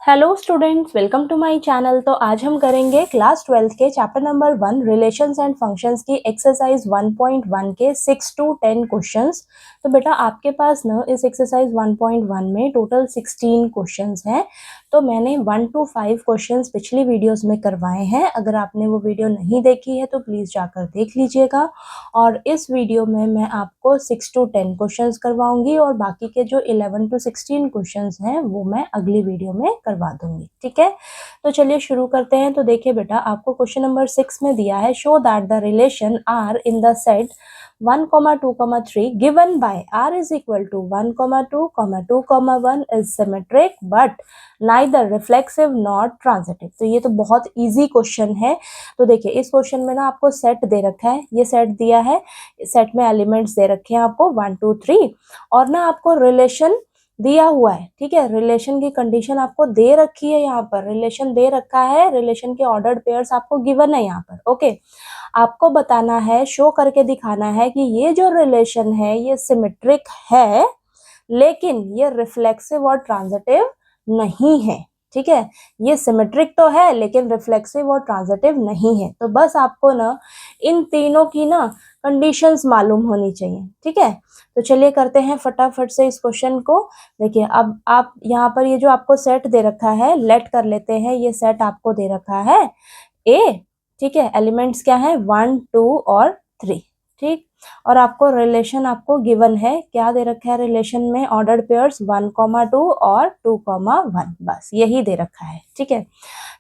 Hello students, welcome to my channel. तो आज हम करेंगे क्लास 12th के chapter number 1 relations and functions की एक्सरसाइज 1.1 के 6 to 10 क्वेश्चंस। तो बेटा आपके पास ना इस एक्सरसाइज 1.1 में टोटल 16 क्वेश्चंस हैं। तो मैंने 1 to 5 क्वेश्चंस पिछली वीडियोस में करवाए हैं। अगर आपने वो वीडियो नहीं देखी है तो प्लीज़ जाकर देख लीजिएगा। और इस वीडियो में मैं आपको 6 to 10 क्वेश्चंस करवाऊंगी और बाकी के जो 11 to 16 क्वेश्चंस हैं वो मैं अगली वीडियो में करवा दूंगी। ठीक है, तो चलिए शुरू करते हैं। तो देखिए बेटा, आपको क्वेश्चन नंबर 6 में दिया है, show that the relation R in the set 1, 2, 3 given by r is equal to 1, 2, 2, 1 is symmetric but neither reflexive nor transitive। तो ये तो बहुत इजी क्वेश्चन है। तो देखिए इस क्वेश्चन में ना आपको सेट दे रखा है, ये सेट दिया है, सेट में एलिमेंट्स दे रखे हैं आपको 1, 2, 3 और ना आपको रिलेशन दिया हुआ है। ठीक है, रिलेशन की कंडीशन आपको दे रखी है, यहाँ पर रिलेशन दे रखा है, रिलेशन के ऑर्डर्ड पेयर्स आपको गिवन है यहाँ पर। ओके, आपको बताना है, शो करके दिखाना है कि ये जो रिलेशन है ये सिमेट्रिक है लेकिन ये रिफ्लेक्सिव और ट्रांजिटिव नहीं है। ठीक है, ये सिमेट्रिक तो है लेकिन रिफ्लेक्सिव और ट्रांजिटिव नहीं है। तो बस आपको ना इन तीनों की ना कंडीशंस मालूम होनी चाहिए। ठीक है, तो चलिए करते हैं फटाफट से इस क्वेश्चन को। देखिए अब आप यहाँ पर ये जो आपको सेट दे रखा है, लेट कर लेते हैं, ये सेट आपको दे रखा है ए। ठीक है, एलिमेंट्स क्या है 1, 2 और 3। ठीक, और आपको रिलेशन आपको गिवन है, क्या दे रखा है रिलेशन में, ऑर्डर्ड पेयर्स 1, 2 और 2, 1, बस यही दे रखा है। ठीक है,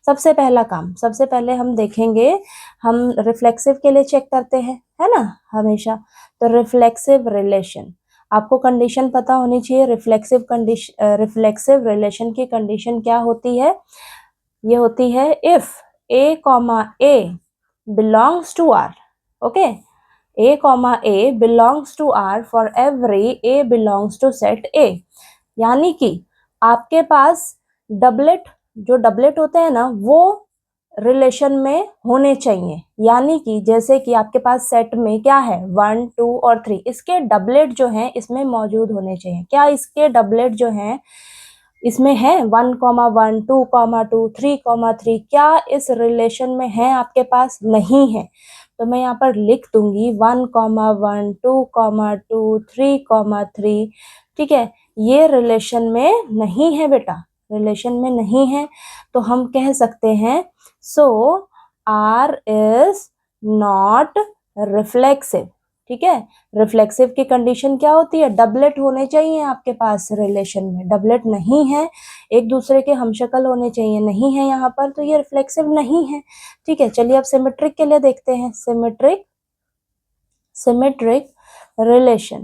सबसे पहला काम, सबसे पहले हम देखेंगे, हम रिफ्लेक्सिव के लिए चेक करते हैं, है ना हमेशा। तो रिफ्लेक्सिव रिलेशन, आपको कंडीशन पता होनी चाहिए। रिफ्लेक्सिव रिलेशन की कंडीशन क्या होती है, ये होती है if a, a belongs to R। Okay, a, a belongs to R for every a belongs to set A। यानी कि आपके पास डबलेट, जो डबलेट होते हैं ना वो रिलेशन में होने चाहिए। यानी कि जैसे कि आपके पास सेट में क्या है 1, 2 और 3, इसके डबलेट जो हैं इसमें मौजूद होने चाहिए। क्या इसके डबलेट जो हैं इसमें है 1, 1, 2, 2, 3, 3, क्या इस रिलेशन में है आपके पास? नहीं है। तो मैं यहाँ पर लिख दूंगी 1, 1, 2, 2, 3, 3। ठीक है, ये रिलेशन में नहीं है बेटा, रिलेशन में नहीं है। तो हम कह सकते हैं सो R इज नॉट रिफ्लेक्सिव। ठीक है, रिफ्लेक्सिव की कंडीशन क्या होती है, डबलेट होने चाहिए आपके पास रिलेशन में, डबलेट नहीं है, एक दूसरे के हमशक्ल होने चाहिए, नहीं है यहाँ पर, तो ये रिफ्लेक्सिव नहीं है। ठीक है, चलिए अब सिमेट्रिक के लिए देखते हैं। सिमेट्रिक रिलेशन,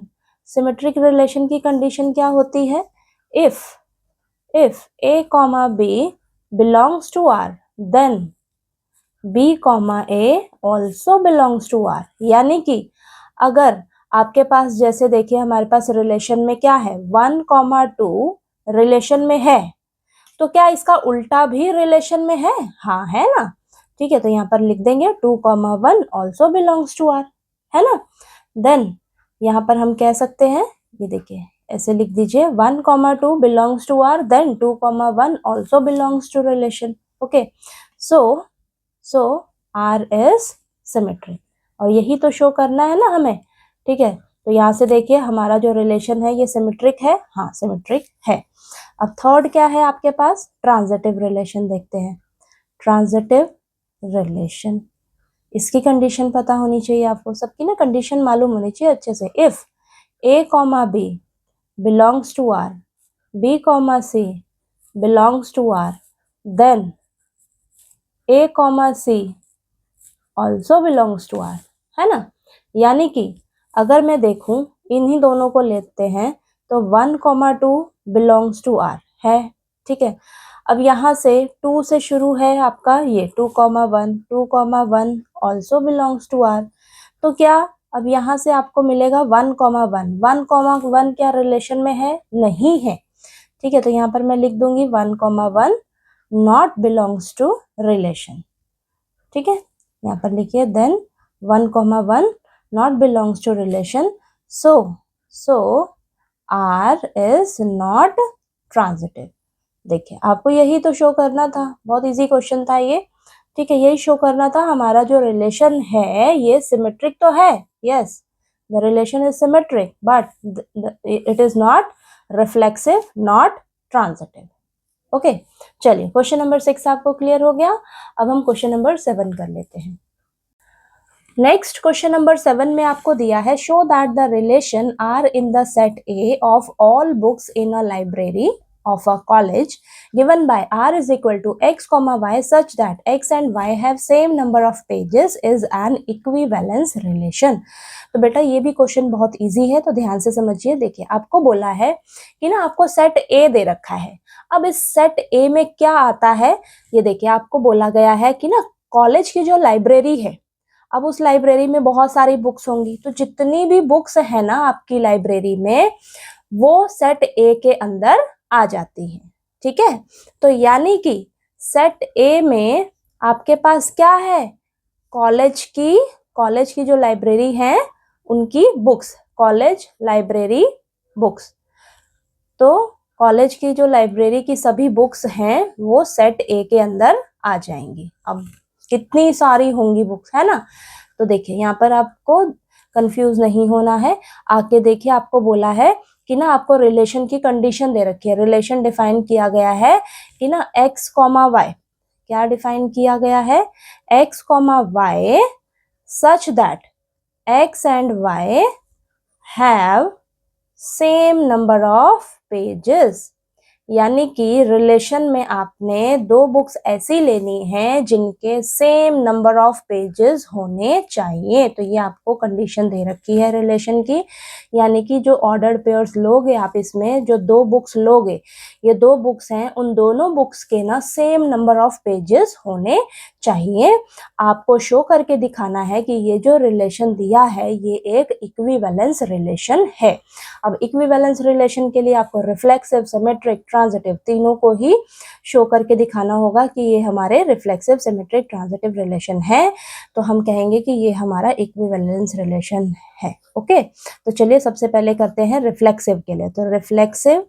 सिमेट्रिक रिलेशन की कंडीशन क्या होती है, if a, b belongs to R then b, a also belongs to R। यानी कि अगर आपके पास, जैसे देखिए हमारे पास रिलेशन में क्या है 1, 2 रिलेशन में है, तो क्या इसका उल्टा भी रिलेशन में है? हाँ है ना। ठीक है, तो यहाँ पर लिख देंगे 2, 1 also belongs to R, है ना। देन यहाँ पर हम कह सकते हैं, ये देखिए ऐसे लिख दीजिए 1, 2 belongs to R then 2, 1 also belongs to relation। Okay, so R is symmetric और यही तो शो करना है ना हमें। ठीक है, तो यहाँ से देखिए हमारा जो रिलेशन है ये सिमेट्रिक है, हाँ सिमेट्रिक है। अब थर्ड क्या है आपके पास, ट्रांजिटिव रिलेशन देखते हैं। ट्रांजिटिव रिलेशन, इसकी कंडीशन पता होनी चाहिए आपको, सबकी ना कंडीशन मालूम होनी चाहिए अच्छे से। If a, b belongs to R, b, c belongs to R then a, c also belongs to R, है ना। यानी कि अगर मैं देखूं, इन्हीं दोनों को लेते हैं तो 1, 2 belongs to R है। ठीक है, अब यहाँ से 2 से शुरू है आपका ये 2, 1, 2, 1 also belongs to R। तो क्या अब यहाँ से आपको मिलेगा 1, 1, 1, 1 क्या रिलेशन में है? नहीं है। ठीक है, तो यहाँ पर मैं लिख दूंगी 1, 1 नॉट बिलोंग्स टू रिलेशन। ठीक है, यहाँ पर लिखिए then 1, 1 not belongs to relation, so R is not transitive। देखिए आपको यही तो शो करना था, बहुत इजी क्वेश्चन था ये, ठीक है, यही शो करना था हमारा जो रिलेशन है ये सिमेट्रिक तो है, yes the relation is symmetric but it is not reflexive not transitive. Okay, चलिए क्वेश्चन नंबर 6 आपको क्लियर हो गया। अब हम क्वेश्चन नंबर 7 कर लेते हैं। नेक्स्ट क्वेश्चन नंबर 7 में आपको दिया है show that the relation R in the set A of all books in a library of a college given by r is equal to x comma y such that x and y have same number of pages is an equivalence relation। तो बेटा ये भी question बहुत easy है, तो ध्यान से समझिए। देखिए आपको बोला है कि ना आपको सेट ए दे रखा है। अब इस सेट ए में क्या आता है, ये देखिए आपको बोला गया है कि ना कॉलेज की जो लाइब्रेरी है, अब उस लाइब्रेरी में बहुत सारी बुक्स होंगी, तो जितनी भी बुक्स है ना आपकी लाइब्रेरी में वो सेट ए के अंदर आ जाती है, ठीक है। तो यानी कि सेट ए में आपके पास क्या है, कॉलेज की जो लाइब्रेरी है उनकी बुक्स, कॉलेज लाइब्रेरी बुक्स। तो कॉलेज की जो लाइब्रेरी की सभी बुक्स हैं वो सेट ए के अंदर आ जाएंगी। अब कितनी सारी होंगी बुक्स, है ना। तो देखिए यहाँ पर आपको कंफ्यूज नहीं होना है। आके देखिए आपको बोला है कि ना आपको रिलेशन की कंडीशन दे रखी है, रिलेशन डिफाइन किया गया है कि ना x कॉमा वाई, क्या डिफाइन किया गया है, x comma Y such that x and y have same number of pages. यानी कि रिलेशन में आपने दो बुक्स ऐसी लेनी है जिनके सेम नंबर ऑफ पेजेस होने चाहिए। तो ये आपको कंडीशन दे रखी है रिलेशन की, यानी कि जो ऑर्डर्ड पेयर्स लोगे आप, इसमें जो दो बुक्स लोगे, ये दो बुक्स हैं, उन दोनों बुक्स के ना सेम नंबर ऑफ पेजेस होने चाहिए। आपको शो करके दिखाना है कि ये जो रिलेशन दिया है ये एक इक्विवेलेंस रिलेशन है। अब इक्विवेलेंस रिलेशन के लिए आपको रिफ्लेक्सिव, सिमेट्रिक, ट्रांजिटिव तीनों को ही शो करके दिखाना होगा कि ये हमारे रिफ्लेक्सिव, सिमेट्रिक, ट्रांजिटिव रिलेशन है। तो हम कहेंगे कि ये हमारा इक्विवेलेंस रिलेशन है। ओके, तो चलिए सबसे पहले करते हैं रिफ्लेक्सिव के लिए। तो रिफ्लेक्सिव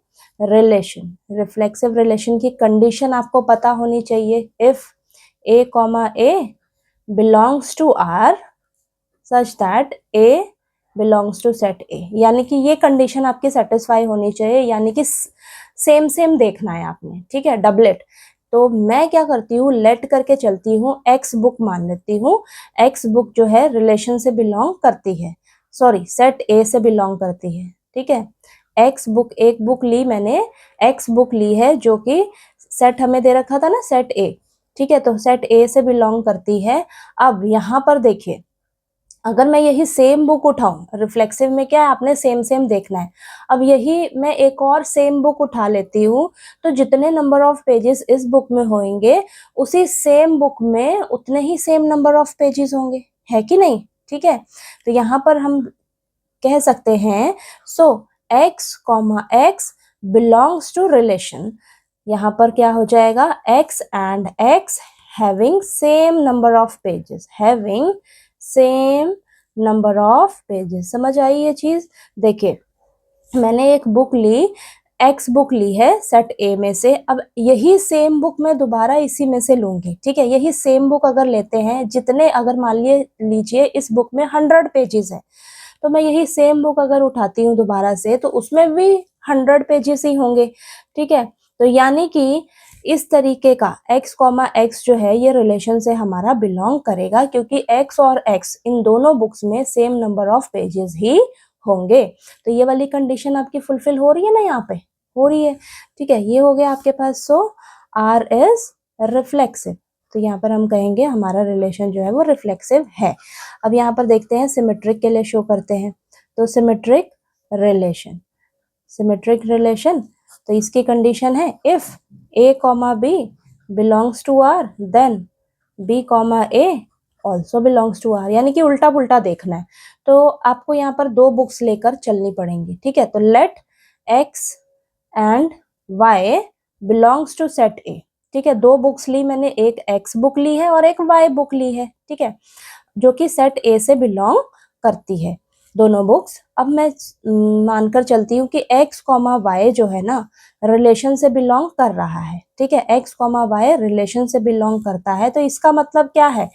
रिलेशन की कंडीशन आपको पता होनी चाहिए। If a comma a belongs to R such that a belongs to set A, यानी कि ये कंडीशन आपकी सेटिस्फाई होनी चाहिए, यानी कि सेम सेम देखना है आपने, ठीक है, डबलेट। तो मैं क्या करती हूँ, लेट करके चलती हूँ, एक्स बुक मान लेती हूँ, एक्स बुक जो है रिलेशन से बिलोंग करती है, सॉरी सेट ए से बिलोंग करती है, ठीक है। एक्स बुक, एक बुक ली मैंने, एक्स बुक ली है जो कि सेट हमें दे रखा था ना सेट ए, ठीक है, तो सेट ए से बिलोंग करती है। अब यहाँ पर देखिए अगर मैं यही सेम बुक उठाऊं, रिफ्लेक्सिव में क्या है, आपने सेम सेम देखना है। अब यही मैं एक और सेम बुक उठा लेती हूँ, तो जितने नंबर ऑफ पेजेस इस बुक में होंगे उसी सेम बुक में उतने ही सेम नंबर ऑफ पेजेस होंगे, है कि नहीं, ठीक है। तो यहाँ पर हम कह सकते हैं so x comma x belongs to relation, यहाँ पर क्या हो जाएगा, x and x having same number of pages, having same number of pages। समझ आई ये चीज। देखिए मैंने एक बुक ली, एक्स बुक ली है सेट ए में से, अब यही सेम बुक मैं दोबारा इसी में से लूंगी, ठीक है। यही सेम बुक अगर लेते हैं, जितने अगर मान लीजिए इस बुक में 100 पेजेस है, तो मैं यही सेम बुक अगर उठाती हूँ दोबारा से तो उसमें भी 100 पेजेस ही होंगे, ठीक है। तो यानी कि इस तरीके का x कॉमा एक्स जो है ये रिलेशन से हमारा बिलोंग करेगा, क्योंकि x और x इन दोनों बुक्स में सेम नंबर ऑफ पेजेस ही होंगे। तो ये वाली कंडीशन आपकी फुलफिल हो रही है ना, यहाँ पे हो रही है, ठीक है। ये हो गया आपके पास, सो R इज रिफ्लेक्सिव, तो यहाँ पर हम कहेंगे हमारा रिलेशन जो है वो रिफ्लेक्सिव है। अब यहाँ पर देखते हैं सिमेट्रिक के लिए शो करते हैं। तो सिमेट्रिक रिलेशन, तो इसकी कंडीशन है if a comma b belongs to r then b comma a also belongs to r, यानी कि उल्टा पुल्टा देखना है। तो आपको यहाँ पर दो बुक्स लेकर चलनी पड़ेंगी, ठीक है। तो let x and y belongs to set a, ठीक है। दो बुक्स ली मैंने, एक x बुक ली है और एक y बुक ली है, ठीक है, जो कि सेट a से बिलोंग करती है। दोनों बुक्स। अब मैं मानकर चलती हूँ कि x कॉमा वाई जो है ना रिलेशन से बिलोंग कर रहा है, ठीक है, x कॉमा वाई रिलेशन से बिलोंग करता है, तो इसका मतलब क्या है,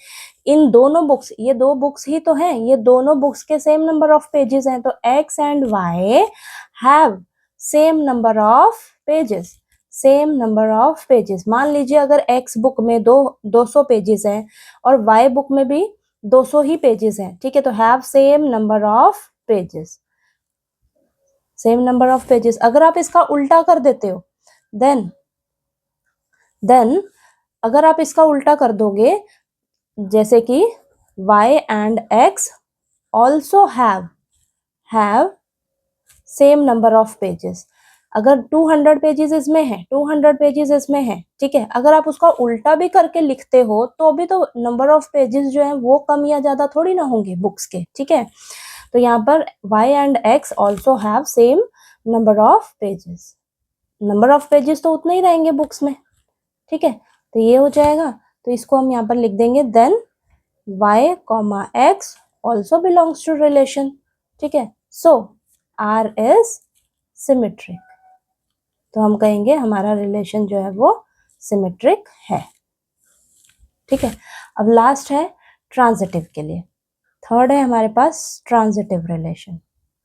इन दोनों बुक्स, ये दो बुक्स ही तो हैं, ये दोनों बुक्स के सेम नंबर ऑफ पेजेस हैं, तो x and y have same number of pages, same number of pages. मान लीजिए अगर x बुक में 200 पेजेस हैं और y बुक में भी 200 ही पेजेस हैं, ठीक है, तो have same number of pages, same number of pages. अगर आप इसका उल्टा कर देते हो, देन अगर आप इसका उल्टा कर दोगे, जैसे कि y and x also have same number of pages, अगर 200 पेजेस इसमें है, 200 पेजेस इसमें है, ठीक है, अगर आप उसका उल्टा भी करके लिखते हो तो भी तो नंबर ऑफ पेजेस जो है वो कम या ज्यादा थोड़ी ना होंगे बुक्स के, ठीक है। तो यहाँ पर y and x also have same number of pages, number of pages तो उतने ही रहेंगे बुक्स में, ठीक है, तो ये हो जाएगा। तो इसको हम यहाँ पर लिख देंगे then y comma x also belongs to relation, ठीक है, सो R इज सिमेट्रिक, तो हम कहेंगे हमारा रिलेशन जो है वो सिमेट्रिक है, ठीक है। अब लास्ट है ट्रांजिटिव के लिए, थर्ड है हमारे पास ट्रांजिटिव रिलेशन,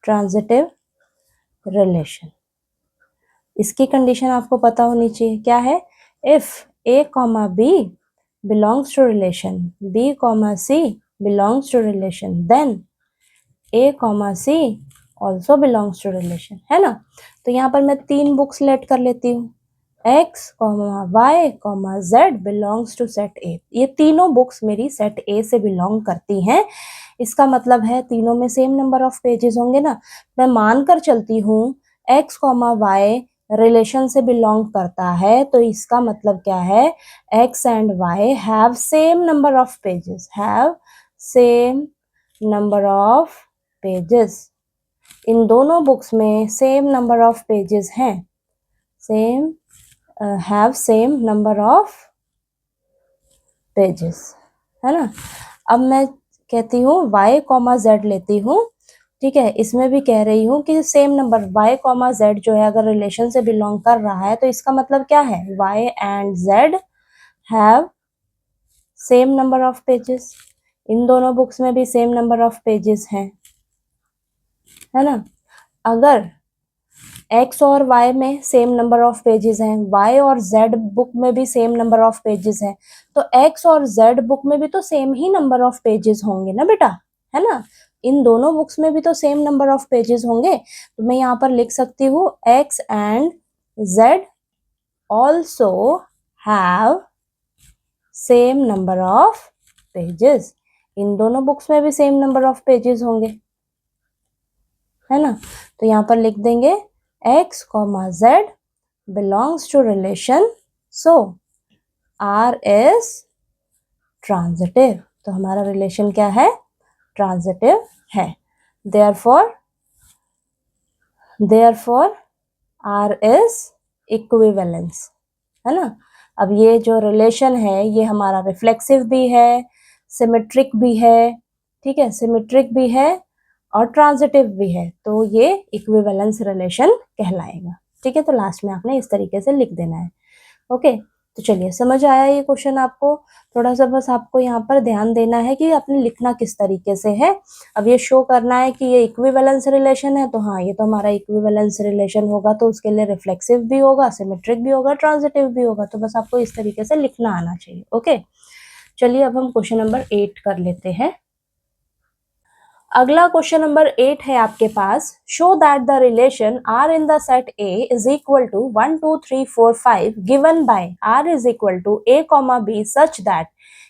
ट्रांजिटिव रिलेशन। इसकी कंडीशन आपको पता होनी चाहिए, क्या है, if a comma b belongs to relation, b comma c belongs to relation, then a comma c also belongs to relation, है ना। तो यहाँ पर मैं 3 बुक्स लेट कर लेती हूँ, x comma Y comma Z belongs to set A, ये तीनों बुक्स मेरी सेट ए से बिलोंग करती हैं, इसका मतलब है तीनों में सेम नंबर ऑफ पेजेस होंगे ना। मैं मानकर चलती हूँ x कॉमा वाई रिलेशन से बिलोंग करता है, तो इसका मतलब क्या है, x and y have same number of pages, have same number of pages, इन दोनों बुक्स में सेम नंबर ऑफ पेजेस हैं, same have same number of pages, है ना। अब मैं कहती हूँ y कॉमा जेड लेती हूँ, ठीक है, इसमें भी कह रही हूँ कि same number y comma Z जो है अगर रिलेशन से बिलोंग कर रहा है, तो इसका मतलब क्या है, y and z have same number of pages, इन दोनों बुक्स में भी सेम नंबर ऑफ पेजेस हैं, है ना। अगर x और y में सेम नंबर ऑफ पेजेस हैं, y और z बुक में भी सेम नंबर ऑफ पेजेस हैं, तो x और z बुक में भी तो same he number of pages होंगे ना बेटा, है ना, इन दोनों बुक्स में भी तो सेम नंबर ऑफ पेजेस होंगे, तो मैं यहाँ पर लिख सकती हूँ x and z also have same number of pages, इन दोनों बुक्स में भी सेम नंबर ऑफ पेजेस होंगे, है ना। तो यहाँ पर लिख देंगे x comma z belongs to relation, so R is transitive, तो हमारा रिलेशन क्या है, ट्रांजिटिव है, therefore R is equivalence, है ना। अब ये जो रिलेशन है ये हमारा रिफ्लेक्सिव भी है, सिमेट्रिक भी है, ठीक है, सिमेट्रिक भी है और ट्रांजिटिव भी है, तो ये इक्विवेलेंस रिलेशन कहलाएगा, ठीक है। तो लास्ट में आपने इस तरीके से लिख देना है, ओके। तो चलिए समझ आया ये क्वेश्चन आपको, थोड़ा सा बस आपको यहाँ पर ध्यान देना है कि आपने लिखना किस तरीके से है। अब ये शो करना है कि ये इक्विवेलेंस रिलेशन है, तो हाँ ये तो हमारा इक्विवेलेंस रिलेशन होगा, तो उसके लिए रिफ्लेक्सिव भी होगा, सिमेट्रिक भी होगा, ट्रांजिटिव भी होगा, तो बस आपको इस तरीके से लिखना आना चाहिए, ओके। चलिए अब हम क्वेश्चन नंबर 8 कर लेते हैं। अगला क्वेश्चन नंबर 8 है आपके पास, show that the relation R in the set A is equal to 1 2 3 4 5 given by R is equal to A comma B such that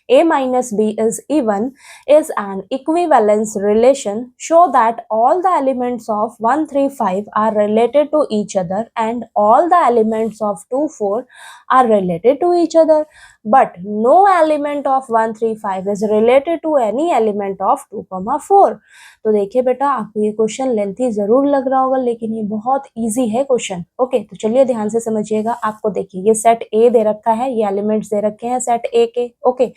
A minus B is even is an equivalence relation. Show that all the elements of 1 3 5 are related to each other and all the elements of 2 4 are related to each other, but no element of 1 3 5 is related to any element of 2 4. तो देखिए बेटा आपको ये question lengthy जरूर लग रहा होगा, लेकिन ये बहुत इजी है क्वेश्चन, ओके। तो चलिए ध्यान से समझिएगा, आपको देखिए ये सेट ए दे रखा है, ये एलिमेंट्स दे रखे हैं सेट ए के, ओके। ओके।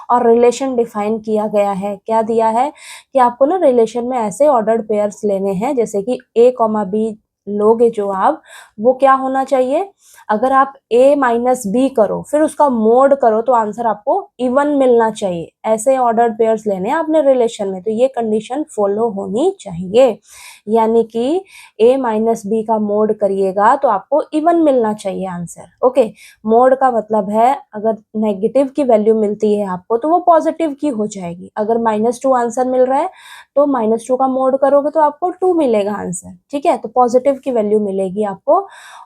और रिलेशन डिफाइन किया गया है, क्या दिया है कि आपको ना रिलेशन में ऐसे ऑर्डर्ड पेयर्स लेने हैं जैसे कि a, b लोगे जो आप, वो क्या होना चाहिए, अगर आप a माइनस बी करो फिर उसका मोड करो तो आंसर आपको इवन मिलना चाहिए। ऐसे ऑर्डर्ड पेयर्स लेने हैं आपने रिलेशन में, तो ये कंडीशन फॉलो होनी चाहिए। यानी कि a माइनस बी का मोड करिएगा तो आपको इवन मिलना चाहिए आंसर। ओके, मोड का मतलब है अगर नेगेटिव की वैल्यू मिलती है आपको तो वो पॉजिटिव की हो जाएगी। अगर -2 आंसर मिल रहा है तो -2 का मोड करोगे तो आपको 2 मिलेगा आंसर, ठीक है। तो पॉजिटिव की वैल्यू मिलेगी आपको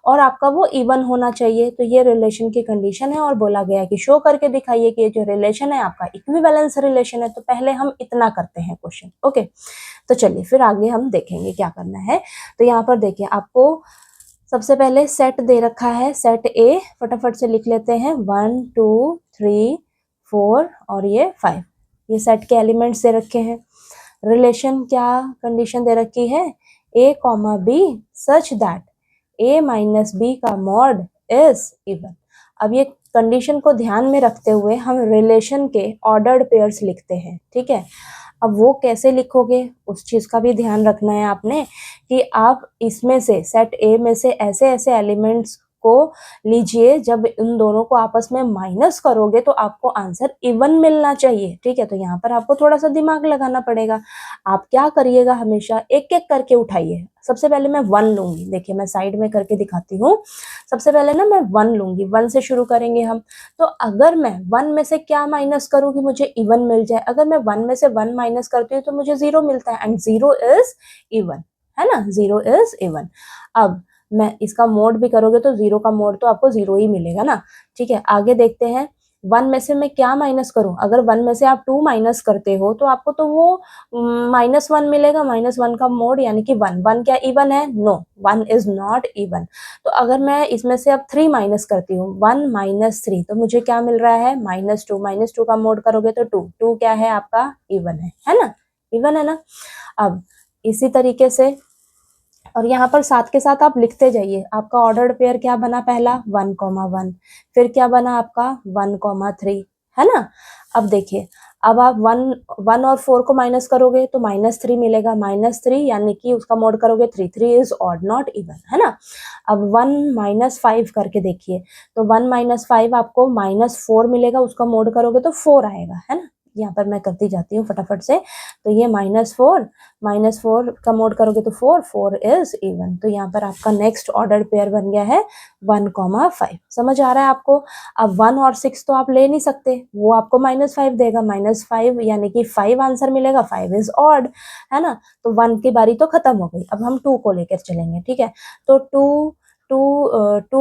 और आपका वो इवन होना चाहिए। तो ये रिलेशन की कंडीशन है और बोला गया है कि शो करके दिखाइए कि ये जो रिलेशन है आपका इक्विवेलेंस रिलेशन है। तो पहले हम इतना करते हैं क्वेश्चन। ओके, तो चलिए फिर आगे हम देखेंगे क्या करना है। तो यहाँ पर देखिए आपको सबसे पहले सेट दे रखा है, सेट ए, फटाफट से लिख लेते हैं 1 2 3 4 और ये 5, ये सेट के एलिमेंट्स दे रखे हैं। रिलेशन क्या कंडीशन दे रखी है, a, b such that a minus B का मॉड इज इवन। अब ये कंडीशन को ध्यान में रखते हुए हम रिलेशन के ऑर्डर्ड पेयर्स लिखते हैं, ठीक है। अब वो कैसे लिखोगे उस चीज का भी ध्यान रखना है आपने कि आप इसमें से सेट ए में से ऐसे ऐसे एलिमेंट्स को लीजिए जब इन दोनों को आपस में माइनस करोगे तो आपको आंसर इवन मिलना चाहिए, ठीक है। तो यहाँ पर आपको थोड़ा सा दिमाग लगाना पड़ेगा। आप क्या करिएगा, हमेशा एक एक करके उठाइए। सबसे पहले मैं 1 लूंगी, देखिए मैं साइड में करके दिखाती हूँ। सबसे पहले ना मैं 1 लूंगी, 1 से शुरू करेंगे हम। तो अगर मैं 1 में से क्या माइनस करूँ कि मुझे इवन मिल जाए, अगर मैं 1 में से 1 माइनस करती हूँ तो मुझे 0 मिलता है एंड 0 इज इवन, है ना, 0 इज इवन। अब मैं इसका मोड भी करोगे तो 0 का मोड तो आपको 0 ही मिलेगा ना, ठीक है। आगे देखते हैं 1 में से मैं क्या माइनस करूं, अगर 1 में से आप 2 माइनस करते हो तो आपको तो वो -1 मिलेगा, -1 का मोड यानी कि 1, 1 क्या इवन है, नो 1 इज नॉट इवन। तो अगर मैं इसमें से अब 3 माइनस करती हूँ, 1 माइनस 3, तो मुझे क्या मिल रहा है, -2, -2 का मोड करोगे तो 2, 2 क्या है आपका इवन है ना, इवन है ना। अब इसी तरीके से और यहाँ पर साथ के साथ आप लिखते जाइए, आपका ऑर्डर्ड पेयर क्या बना, पहला 1, 1, फिर क्या बना आपका 1, 3, है ना। अब देखिए, अब आप 1 और 4 को माइनस करोगे तो -3 मिलेगा, -3 यानी कि उसका मोड करोगे 3, 3 इज ऑड नॉट इवन, है ना। अब 1 - 5 करके देखिए, तो 1 - 5 आपको -4 मिलेगा, उसका मोड करोगे तो 4 आएगा, है ना। यहाँ पर मैं करती जाती हूँ फटाफट से। तो ये -4 का मोड करोगे तो 4, 4 इज इवन। तो यहाँ पर आपका नेक्स्ट ऑर्डर पेयर बन गया है 1, 5। समझ आ रहा है आपको। अब 1 और 6 तो आप ले नहीं सकते, वो आपको -5 देगा, -5 यानी कि 5 आंसर मिलेगा, 5 इज ऑड, है ना। तो 1 की बारी तो खत्म हो गई, अब हम 2 को लेकर चलेंगे, ठीक है। तो 2 -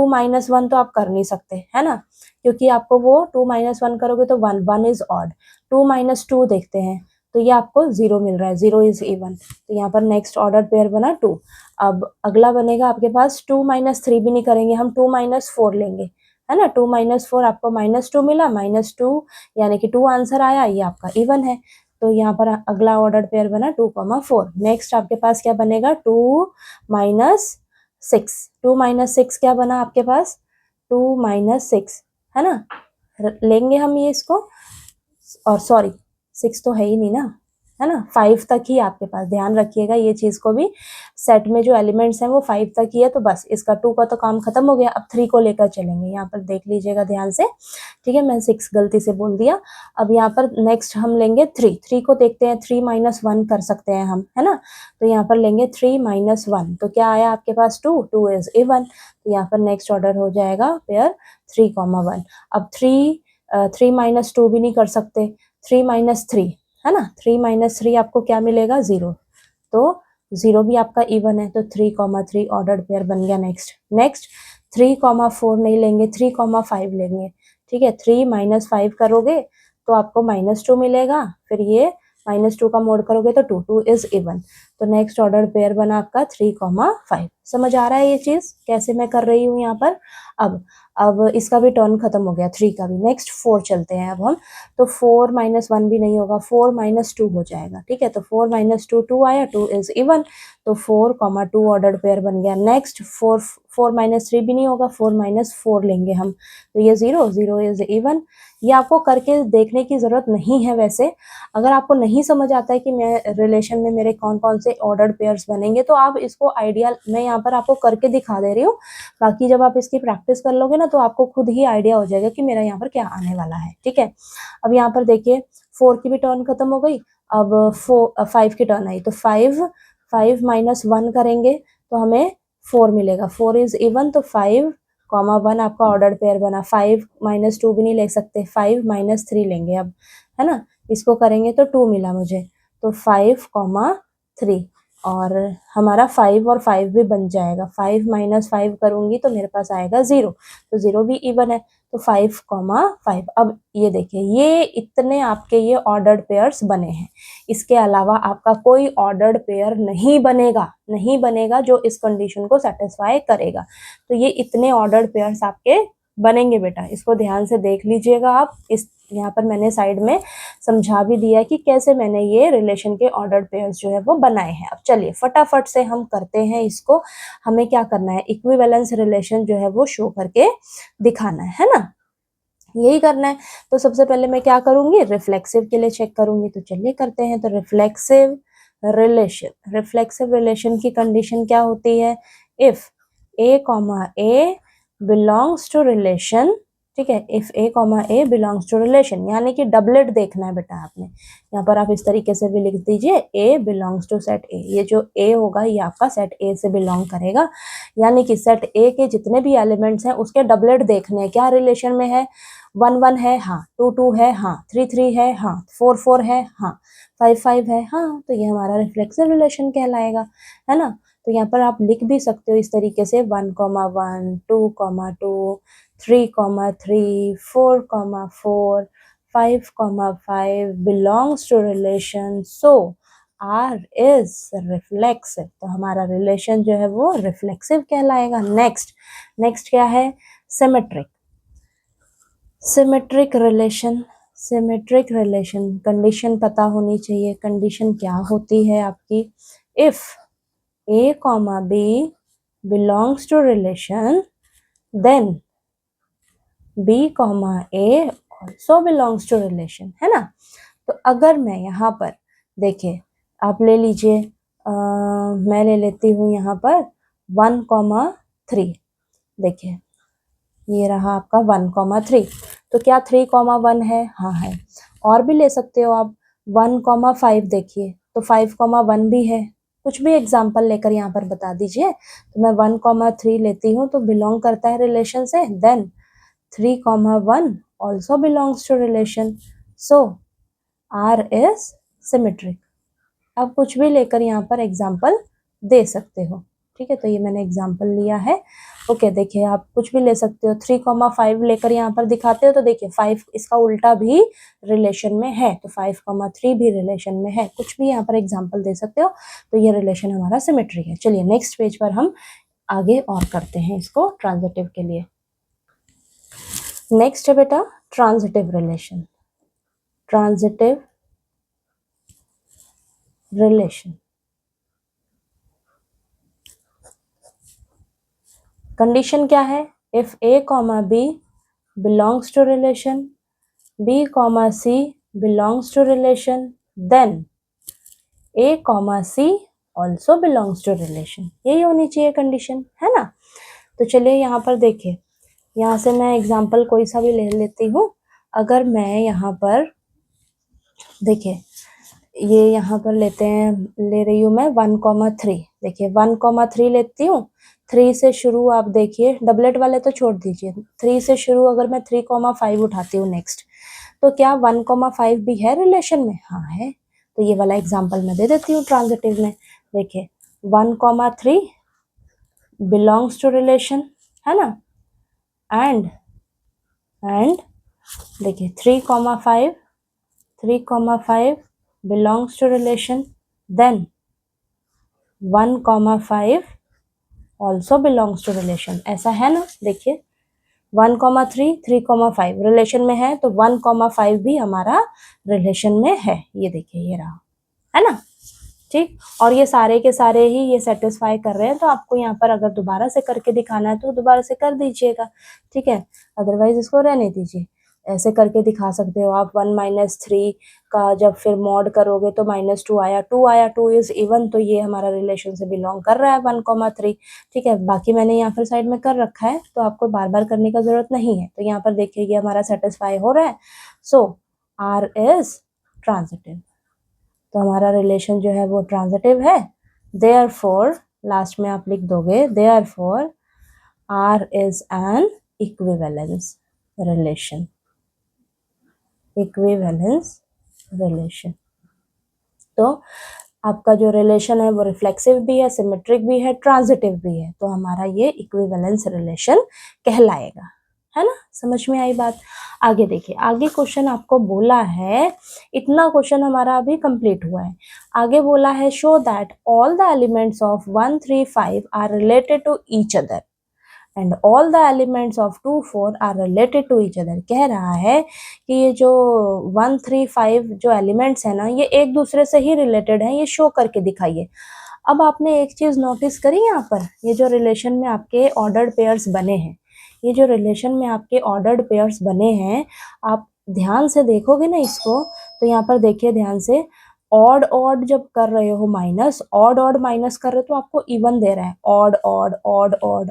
1 तो आप कर नहीं सकते, है ना, क्योंकि आपको वो 2 - 1 करोगे तो 1, 1 इज ऑड। 2 - 2 देखते हैं तो ये आपको 0 मिल रहा है, 0 इज इवन। तो यहाँ पर नेक्स्ट ऑर्डर पेयर बना 2। अब अगला बनेगा आपके पास 2 - 3 भी नहीं करेंगे हम, 2 - 4 लेंगे, है ना। 2 - 4 आपको -2 मिला, -2 यानी कि 2 आंसर आया, ये आपका इवन है। तो यहाँ पर अगला ऑर्डर पेयर बना 2, 4। नेक्स्ट आपके पास क्या बनेगा, 2 - 6। 2 - 6 क्या बना आपके पास, 2 - 6, है ना। लेंगे हम ये इसको, और सॉरी 6 तो है ही नहीं ना, है ना, 5 तक ही आपके पास, ध्यान रखिएगा ये चीज को भी। सेट में जो एलिमेंट्स हैं वो 5 तक ही है, तो बस इसका 2 का तो काम खत्म हो गया। अब 3 को लेकर चलेंगे, यहाँ पर देख लीजिएगा ध्यान से, ठीक है। मैं 6 गलती से बोल दिया। अब यहाँ पर नेक्स्ट हम लेंगे 3 को देखते हैं, 3 - 1 कर सकते हैं हम, है ना। तो यहाँ पर लेंगे 3 - 1, तो क्या आया आपके पास 2, 2 इज इवन। तो यहाँ पर नेक्स्ट ऑर्डर हो जाएगा पेयर 3, 1। अब 3 - 2 भी नहीं कर सकते, 3 - 3, है ना। 3 - 3 आपको क्या मिलेगा, 0। तो 0 भी आपका इवन है, तो 3, 3 ऑर्डर्ड पेयर बन गया। नेक्स्ट 3, 4 नहीं लेंगे, 3, 5 लेंगे, ठीक है। 3 - 5 करोगे तो आपको -2 मिलेगा, फिर ये -2 का मोड करोगे तो 2, 2 इज इवन। तो नेक्स्ट ऑर्डर पेयर बना आपका 3, 5। समझ आ रहा है ये चीज कैसे मैं कर रही हूँ यहाँ पर। अब इसका भी टर्न खत्म हो गया, 3 का भी। नेक्स्ट 4 चलते हैं अब हम। तो 4 - 1 भी नहीं होगा, 4 - 2 हो जाएगा, ठीक है। तो 4 - 2, 2 आया, 2 इज इवन। तो 4, 2 ऑर्डर्ड पेयर बन गया। नेक्स्ट 4 माइनस 3 भी नहीं होगा, 4 माइनस 4 लेंगे हम, तो ये 0, 0 इज इवन। ये आपको करके देखने की ज़रूरत नहीं है। वैसे अगर आपको नहीं समझ आता है कि मैं रिलेशन में मेरे कौन कौन से ऑर्डर्ड पेयर्स बनेंगे, तो आप इसको आइडिया, मैं यहाँ पर आपको करके दिखा दे रही हूँ, बाकी जब आप इसकी प्रैक्टिस कर लोगे ना तो आपको खुद ही आइडिया हो जाएगा कि मेरा यहाँ पर क्या आने वाला है। ठीक है, अब यहाँ पर देखिए 4 की भी टर्न खत्म हो गई, अब 5 की टर्न आई, तो 5 माइनस 1 करेंगे तो हमें 4 मिलेगा, 4 इज इवन, तो 5 कॉमा 1 आपका ऑर्डर पेयर बना। 5 माइनस 2 भी नहीं ले सकते, 5 माइनस 3 लेंगे अब, है ना, इसको करेंगे तो 2 मिला मुझे, तो 5 कॉमा 3, और हमारा 5 और 5 भी बन जाएगा। 5 माइनस 5 करूंगी तो मेरे पास आएगा 0, तो 0 भी इवन है, तो 5 कॉमा 5। अब ये देखिए, ये इतने आपके ये ऑर्डर्ड पेयर्स बने हैं, इसके अलावा आपका कोई ऑर्डर्ड पेयर नहीं बनेगा जो इस कंडीशन को सेटिस्फाई करेगा। तो ये इतने ऑर्डर्ड पेयर्स आपके बनेंगे बेटा, इसको ध्यान से देख लीजिएगा आप। इस यहाँ पर मैंने साइड में समझा भी दिया कि कैसे मैंने ये रिलेशन के ऑर्डर्ड पेयर्स जो है वो बनाए हैं। अब चलिए फटाफट से हम करते हैं इसको। हमें क्या करना है, इक्विवेलेंस रिलेशन जो है वो शो करके दिखाना है ना, यही करना है। तो सबसे पहले मैं क्या करूंगी, रिफ्लेक्सिव के लिए चेक करूंगी, तो चलिए करते हैं। तो रिफ्लेक्सिव रिलेशन की कंडीशन क्या होती है, if A comma A belongs to relation, ठीक है, if A comma A belongs to relation, यानी कि डबलेट देखना है बेटा आपने। यहाँ पर आप इस तरीके से भी लिख दीजिए, ए बिलोंग्स टू सेट ए, ये जो ए होगा ये आपका सेट ए से बिलोंग करेगा, यानी कि सेट ए के जितने भी एलिमेंट्स हैं उसके डबलेट देखने हैं। क्या रिलेशन में है, 1 1 है, हाँ, 2 2 है, हाँ, 3 3 है, हाँ, 4 4 है, हाँ, 5 5 है, हाँ, तो ये हमारा रिफ्लेक्सिव रिलेशन कहलाएगा, है ना। तो यहाँ पर आप लिख भी सकते हो इस तरीके से, 1 1 2 2 3 3 4 4 5 5 belongs to relation, so R is reflexive। तो हमारा रिलेशन जो है वो रिफ्लेक्सिव कहलाएगा। नेक्स्ट क्या है, सिमेट्रिक रिलेशन कंडीशन पता होनी चाहिए। कंडीशन क्या होती है आपकी, if A comma B belongs to relation then B comma A also belongs to relation, है ना। तो अगर मैं यहाँ पर देखिए, आप ले लीजिए, मैं ले लेती हूँ यहाँ पर 1 3, देखिए ये रहा आपका 1 3, तो क्या 3 1 है, हाँ है। और भी ले सकते हो आप, 1 5, देखिए तो 5 1 भी है। कुछ भी एग्जाम्पल लेकर यहाँ पर बता दीजिए। तो मैं 1 3 लेती हूँ तो बिलोंग करता है रिलेशन से, then 3 1 also belongs to relation, so R is symmetric। आप कुछ भी लेकर यहाँ पर एग्जाम्पल दे सकते हो, ठीक है। तो ये मैंने एग्जाम्पल लिया है, ओके। देखिए आप कुछ भी ले सकते हो, 3 5 लेकर यहाँ पर दिखाते हो तो देखिए 5 इसका उल्टा भी रिलेशन में है, तो 5 3 भी रिलेशन में है। कुछ भी यहाँ पर एग्जाम्पल दे सकते हो, तो ये रिलेशन हमारा सिमेट्रिक है। चलिए नेक्स्ट पेज पर हम आगे और करते हैं इसको ट्रांजिटिव के लिए। नेक्स्ट है बेटा ट्रांजिटिव रिलेशन। कंडीशन क्या है, if A comma B belongs to relation, B comma C belongs to relation, then A comma C also belongs to relation. यही होनी चाहिए कंडीशन, है ना। तो चलिए यहाँ पर देखिए, यहाँ से मैं एग्जाम्पल कोई सा भी ले लेती हूँ। अगर मैं यहाँ पर देखिए, ये यहाँ पर ले रही हूँ मैं 1 3, देखिए 1 3 लेती हूँ। 3 से शुरू आप देखिए, डबलेट वाले तो छोड़ दीजिए, 3 से शुरू अगर मैं 3 5 उठाती हूँ नेक्स्ट, तो क्या 1 5 भी है रिलेशन में, हाँ है। तो ये वाला एग्जाम्पल मैं दे देती हूँ ट्रांजिटिव में। देखिए 1 3 बिलोंग्स टू रिलेशन, है ना, एंड देखिए 3 5 belongs to relation, then 1 5 also belongs to relation, ऐसा है ना। देखिए 1 3 3 5 रिलेशन में है, तो 1 5 भी हमारा रिलेशन में है। ये देखिए ये रहा, है ना। ठीक। और ये सारे के सारे ही ये सेटिस्फाई कर रहे हैं, तो आपको यहाँ पर अगर दोबारा से करके दिखाना है तो दोबारा से कर दीजिएगा, ठीक है, अदरवाइज इसको रहने दीजिए। ऐसे करके दिखा सकते हो आप। 1 - 3 का जब फिर मॉड करोगे तो -2 आया, 2 आया, 2 इज इवन, तो ये हमारा रिलेशन से बिलोंग कर रहा है 1, 3, ठीक है। बाकी मैंने यहाँ पर साइड में कर रखा है, तो आपको बार बार करने का जरूरत नहीं है। तो यहाँ पर देखिए ये हमारा सेटिस्फाई हो रहा है, सो R इज ट्रांजिटिव, तो हमारा रिलेशन जो है वो ट्रांजिटिव है। देयरफॉर लास्ट में आप लिख दोगे therefore R is an equivalence relation, equivalence relation. तो आपका जो रिलेशन है वो रिफ्लेक्सिव भी है, सिमेट्रिक भी है, ट्रांजिटिव भी है, तो हमारा ये इक्विवेलेंस रिलेशन कहलाएगा, है ना। समझ में आई बात। आगे देखिए, आगे क्वेश्चन आपको बोला है, इतना क्वेश्चन हमारा अभी कंप्लीट हुआ है। आगे बोला है show that all the elements of 1, 3, 5 are related to each other and all the elements of 2, 4 are related to each other. कह रहा है कि ये जो 1, 3, 5 जो एलिमेंट्स है ना, ये एक दूसरे से ही रिलेटेड है, ये शो करके दिखाइए। अब आपने एक चीज नोटिस करी यहाँ पर, ये जो रिलेशन में आपके ऑर्डर्ड पेयर्स बने हैं, ये जो रिलेशन में आपके ऑर्डर्ड पेयर्स बने हैं, आप ध्यान से देखोगे ना इसको, तो यहाँ पर देखिए ध्यान से, ऑड ऑड जब कर रहे हो माइनस, ऑड ऑड माइनस कर रहे हो तो आपको इवन दे रहा है, ऑड ऑड ऑड ऑड,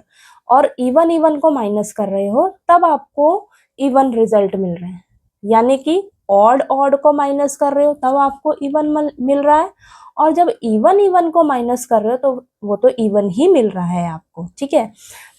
और इवन इवन को माइनस कर रहे हो तब आपको इवन रिजल्ट मिल रहे हैं। यानी कि ऑड ऑड को माइनस कर रहे हो तब आपको इवन मिल रहा है, और जब इवन इवन को माइनस कर रहे हो तो वो तो इवन ही मिल रहा है आपको, ठीक है।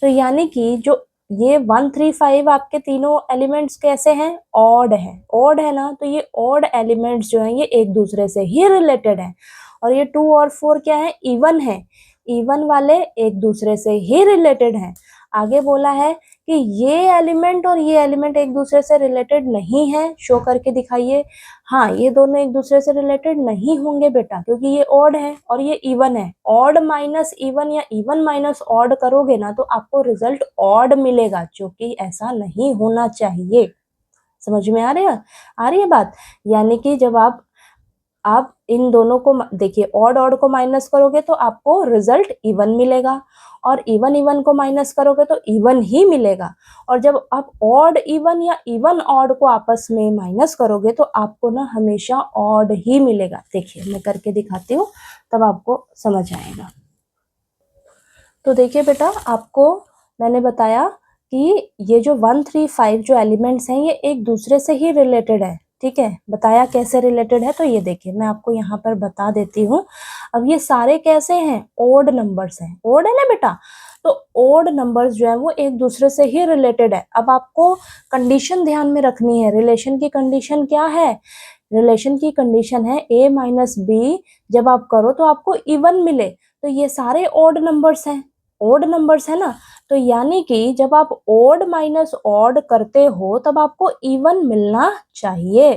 तो यानी कि जो ये 1, 3, 5 आपके तीनों एलिमेंट्स कैसे हैं, ऑड है, ऑड है ना, तो ये ऑड एलिमेंट्स जो हैं ये एक दूसरे से ही रिलेटेड हैं। और ये 2 और 4 क्या है, इवन है, इवन वाले एक दूसरे से ही रिलेटेड हैं। आगे बोला है कि ये एलिमेंट और ये एलिमेंट एक दूसरे से रिलेटेड नहीं है, शो करके दिखाइए। हाँ, ये दोनों एक दूसरे से रिलेटेड नहीं होंगे बेटा, क्योंकि ये ऑड है और ये इवन है। ऑड माइनस इवन या इवन माइनस ऑड करोगे ना तो आपको रिजल्ट ऑड मिलेगा, जो कि ऐसा नहीं होना चाहिए। समझ में आ रही है बात। यानी कि जब आप इन दोनों को देखिए, ऑड ऑड को माइनस करोगे तो आपको रिजल्ट इवन मिलेगा, और इवन इवन को माइनस करोगे तो इवन ही मिलेगा। और जब आप ऑड इवन या इवन ऑड को आपस में माइनस करोगे तो आपको ना हमेशा ऑड ही मिलेगा। देखिए मैं करके दिखाती हूँ, तब आपको समझ आएगा। तो देखिए बेटा, आपको मैंने बताया कि ये जो 1, 3, 5 जो एलिमेंट्स हैं ये एक दूसरे से ही रिलेटेड है, ठीक है। बताया कैसे रिलेटेड है, तो ये देखिए मैं आपको यहाँ पर बता देती हूँ। अब ये सारे कैसे हैं, ओड नंबर्स हैं, ओड है ना बेटा, तो ओड नंबर्स जो है वो एक दूसरे से ही रिलेटेड है। अब आपको कंडीशन ध्यान में रखनी है, रिलेशन की कंडीशन क्या है, रिलेशन की कंडीशन है a माइनस बी जब आप करो तो आपको इवन मिले, तो ये सारे ओड नंबर्स हैं, ओड नंबर्स है ना। तो यानी कि जब आप ओड माइनस ऑड करते हो तब आपको इवन मिलना चाहिए।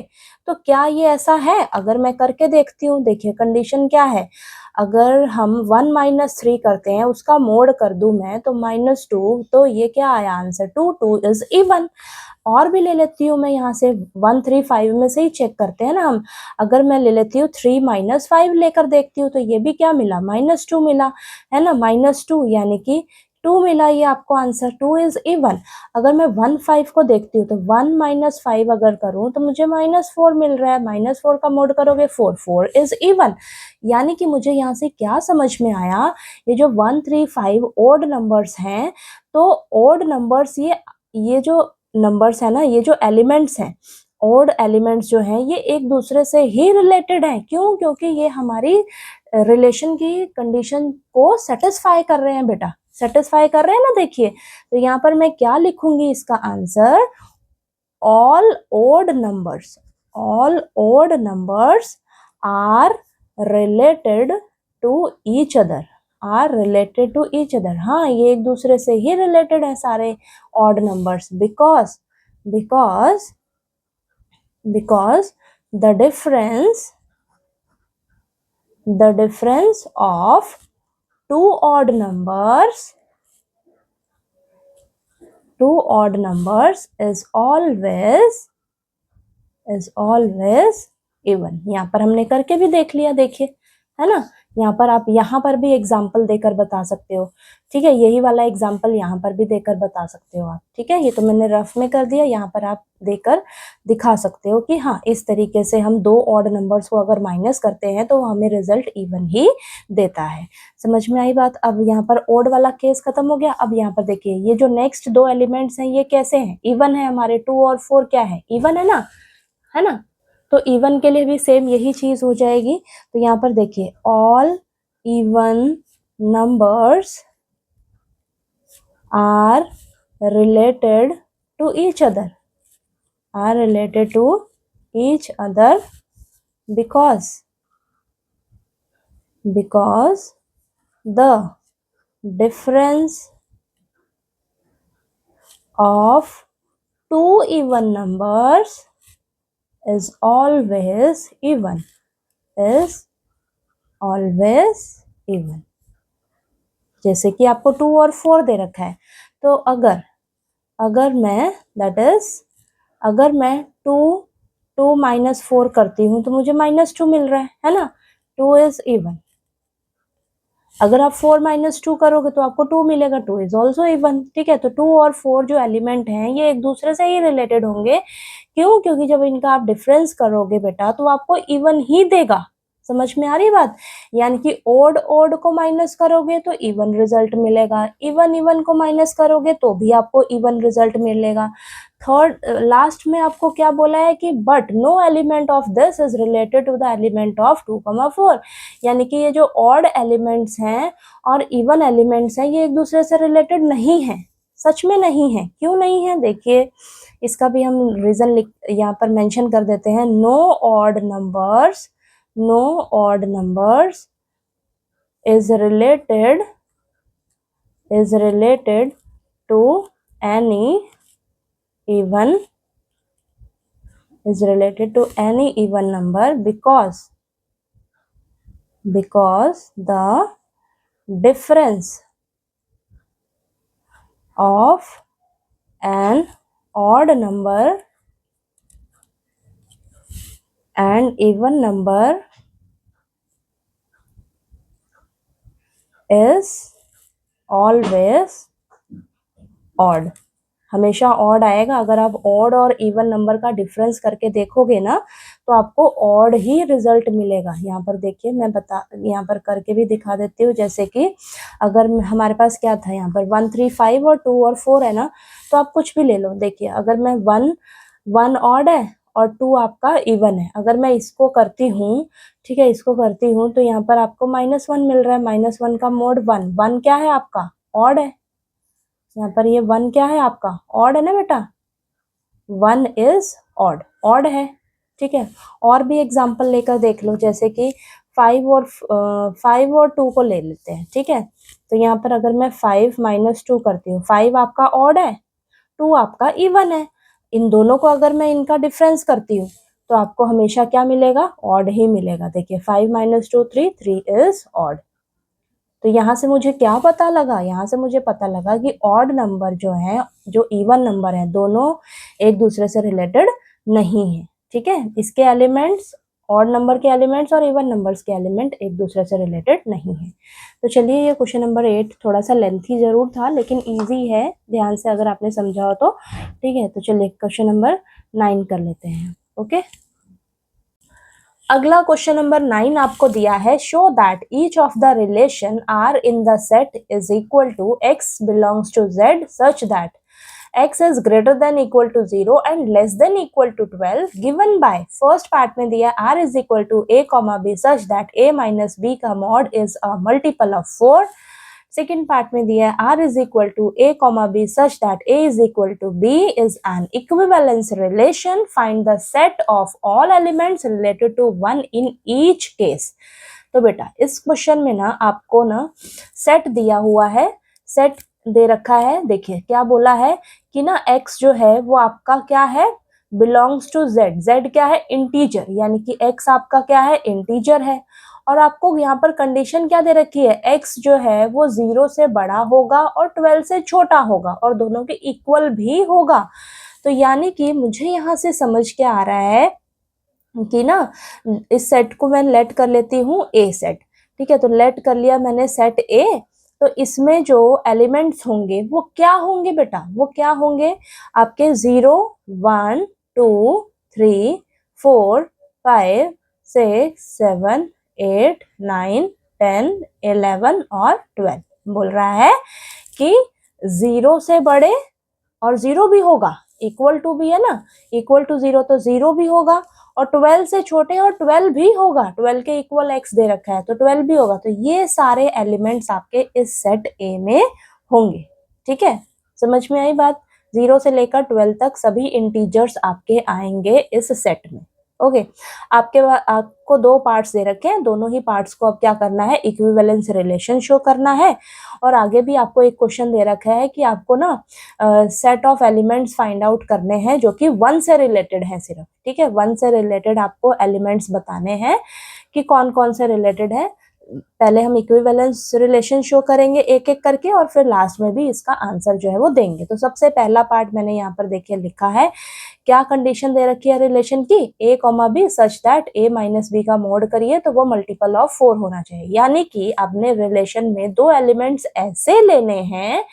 तो क्या ये ऐसा है, अगर मैं करके देखती हूँ, देखिए कंडीशन क्या है, अगर हम 1 - 3 करते हैं, उसका मोड कर दूं मैं तो -2, तो ये क्या आया आंसर, 2, 2 इज इवन। और भी ले लेती हूँ मैं यहाँ से, 1, 3, 5 में से ही चेक करते हैं ना हम। अगर मैं ले लेती हूँ 3 - 5 लेकर देखती हूँ तो ये भी क्या मिला, -2 मिला, है ना, -2, यानी कि 2 मिला ये आपको आंसर, 2 इज इवन। अगर मैं 1, 5 को देखती हूँ तो 1 - 5 अगर करूँ तो मुझे -4 मिल रहा है, -4 का मोड करोगे 4, 4 इज इवन। यानी कि मुझे यहाँ से क्या समझ में आया, ये जो 1, 3, 5 ओड नंबर्स हैं, तो ओड नंबर्स ये जो नंबर्स है ना, ये जो एलिमेंट्स हैं, ओड एलिमेंट्स जो हैं ये एक दूसरे से ही रिलेटेड हैं। क्यों, क्योंकि ये हमारी रिलेशन की कंडीशन को सेटिस्फाई कर रहे हैं बेटा, सेटिस्फाई कर रहे हैं ना। देखिए तो यहाँ पर मैं क्या लिखूंगी इसका answer, all odd numbers, all odd numbers are related to each other, are related to each other. हाँ, ये एक दूसरे से ही रिलेटेड है सारे odd numbers, because the difference of two odd numbers is always even। यहाँ पर हमने करके भी देख लिया, देखिए है ना। यहाँ पर आप यहाँ पर भी एग्जाम्पल देकर बता सकते हो, ठीक है। यही वाला एग्जाम्पल यहाँ पर भी देकर बता सकते हो आप, ठीक है। ये तो मैंने रफ में कर दिया, यहाँ पर आप देकर दिखा सकते हो कि हाँ इस तरीके से हम दो ऑड नंबर्स को अगर माइनस करते हैं तो हमें रिजल्ट इवन ही देता है। समझ में आई बात। अब यहाँ पर ओड वाला केस खत्म हो गया। अब यहाँ पर देखिए ये जो नेक्स्ट दो एलिमेंट्स हैं ये कैसे हैं, इवन है हमारे, 2 और 4 क्या है, इवन है ना, है ना। तो इवन के लिए भी सेम यही चीज हो जाएगी। तो यहाँ पर देखिए all even numbers are related to each other, are related to each other because the difference of two even numbers is always even, is always even। जैसे कि आपको 2 और 4 दे रखा है, तो अगर मैं दैट इज अगर मैं 2 माइनस 4 करती हूँ तो मुझे -2 मिल रहा है ना, 2 इज इवन। अगर आप 4 माइनस 2 करोगे तो आपको 2 मिलेगा, 2 इज ऑल्सो इवन, ठीक है। तो 2 और 4 जो एलिमेंट हैं ये एक दूसरे से ही रिलेटेड होंगे। क्यों? क्योंकि जब इनका आप डिफरेंस करोगे बेटा तो आपको इवन ही देगा। समझ में आ रही बात। यानी कि ओड ओड को माइनस करोगे तो इवन रिजल्ट मिलेगा, इवन इवन को माइनस करोगे तो भी आपको इवन रिजल्ट मिलेगा। थर्ड लास्ट में आपको क्या बोला है कि but no element of this is related to the element of 2,4। यानी कि ये जो ऑड एलिमेंट्स हैं और इवन एलिमेंट्स हैं ये एक दूसरे से रिलेटेड नहीं है, सच में नहीं है। क्यों नहीं है देखिए, इसका भी हम रीजन यहाँ पर मेंशन कर देते हैं। No odd numbers is related to any even number because the difference of an odd number and even number is always odd। हमेशा ऑड आएगा। अगर आप ऑड और इवन नंबर का डिफरेंस करके देखोगे ना तो आपको ऑड ही रिजल्ट मिलेगा। यहाँ पर देखिए मैं यहाँ पर करके भी दिखा देती हूँ। जैसे कि अगर हमारे पास क्या था यहाँ पर 1 3 5 और 2 और 4 है ना, तो आप कुछ भी ले लो। देखिए अगर मैं 1 ऑड है और 2 आपका इवन है, अगर मैं इसको करती हूँ, ठीक है, इसको करती हूँ तो यहाँ पर आपको -1 मिल रहा है। -1 का मोड 1 क्या है आपका, ऑड है। यहाँ पर ये 1 क्या है आपका, ऑड है ना बेटा, 1 इज ऑड है, ठीक है। और भी एग्जांपल लेकर देख लो, जैसे कि 5 और 2 को ले लेते हैं, ठीक है। तो यहाँ पर अगर मैं 5 - 2 करती हूँ, 5 आपका ऑड है, 2 आपका इवन है। इन दोनों को अगर मैं इनका डिफरेंस करती हूँ तो आपको हमेशा क्या मिलेगा, ऑड ही मिलेगा। देखिए 5 - 2 3 इज ऑड। तो यहाँ से मुझे क्या पता लगा, यहाँ से मुझे पता लगा कि ऑड नंबर जो है, जो इवन नंबर है, दोनों एक दूसरे से रिलेटेड नहीं है, ठीक है। इसके एलिमेंट्स, ऑड नंबर के एलिमेंट्स और इवन नंबर्स के एलिमेंट एक दूसरे से रिलेटेड नहीं है। तो चलिए ये क्वेश्चन नंबर 8 थोड़ा सा लेंथी जरूर था लेकिन इजी है, ध्यान से अगर आपने समझा हो तो, ठीक है। तो चलिए क्वेश्चन नंबर 9 कर लेते हैं। ओके, अगला क्वेश्चन नंबर 9 आपको दिया है, show that each of the relation R in the set is equal to x belongs to z such that x is greater than equal to 0 and less than equal to 12 given by first part में दिया r is equal to a comma b such that a minus b का mod is a multiple of 4। Second part में दिया है r is equal to a comma b such that a is equal to b is an equivalence relation, find the set of all elements related to 1 in each case। तो बेटा इस question में ना आपको ना सेट दिया हुआ है, सेट दे रखा है। देखिए क्या बोला है कि ना x जो है वो आपका क्या है, बिलोंग्स टू z। z क्या है, इंटीजर, यानी कि x आपका क्या है, इंटीजर है। और आपको यहाँ पर कंडीशन क्या दे रखी है, x जो है वो 0 से बड़ा होगा और 12 से छोटा होगा और दोनों के इक्वल भी होगा। तो यानी कि मुझे यहाँ से समझ के आ रहा है कि ना इस सेट को मैं लेट कर लेती हूँ ए सेट। ठीक है, तो लेट कर लिया मैंने सेट ए। तो इसमें जो एलिमेंट्स होंगे वो क्या होंगे बेटा, वो क्या होंगे आपके 0 1 2 3 4 5 6 7 8 9 10 11 और 12। बोल रहा है कि 0 से बड़े और 0 भी होगा, इक्वल टू भी है ना, इक्वल टू 0 तो 0 भी होगा, और 12 से छोटे और 12 भी होगा, 12 के इक्वल x दे रखा है तो 12 भी होगा। तो ये सारे एलिमेंट्स आपके इस सेट ए में होंगे। ठीक है, समझ में आई बात। 0 से लेकर 12 तक सभी इंटीजर्स आपके आएंगे इस सेट में। ओके, आपको दो पार्ट्स दे रखे हैं, दोनों ही पार्ट्स को अब क्या करना है, इक्विवेलेंस रिलेशन शो करना है। और आगे भी आपको एक क्वेश्चन दे रखा है कि आपको ना set of elements find out करने हैं जो कि 1 से रिलेटेड है सिर्फ। ठीक है, 1 से रिलेटेड आपको एलिमेंट्स बताने हैं कि कौन कौन से रिलेटेड है। पहले हम इक्विवेलेंस रिलेशन शो करेंगे एक एक करके, और फिर लास्ट में भी इसका आंसर जो है वो देंगे। तो सबसे पहला पार्ट मैंने यहाँ पर देखिए लिखा है, क्या कंडीशन दे रखी है रिलेशन की, a, b such that a minus B का मोड करिए तो वो मल्टीपल ऑफ 4 होना चाहिए। यानी कि आपने रिलेशन में दो एलिमेंट्स ऐसे लेने हैं,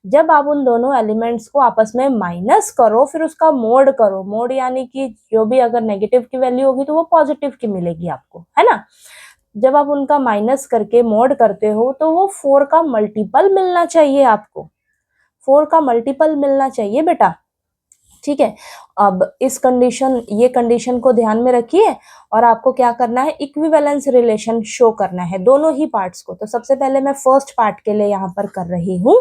जब आप उन दोनों एलिमेंट्स को आपस में माइनस करो फिर उसका मोड करो। मोड यानी कि जो भी अगर नेगेटिव की वैल्यू होगी तो वो पॉजिटिव की मिलेगी आपको, है ना। जब आप उनका माइनस करके मोड करते हो तो वो 4 का मल्टीपल मिलना चाहिए आपको, 4 का मल्टीपल मिलना चाहिए बेटा। ठीक है, अब इस कंडीशन, ये कंडीशन को ध्यान में रखिए, और आपको क्या करना है, इक्विवेलेंस रिलेशन शो करना है दोनों ही पार्ट्स को। तो सबसे पहले मैं फर्स्ट पार्ट के लिए यहाँ पर कर रही हूँ।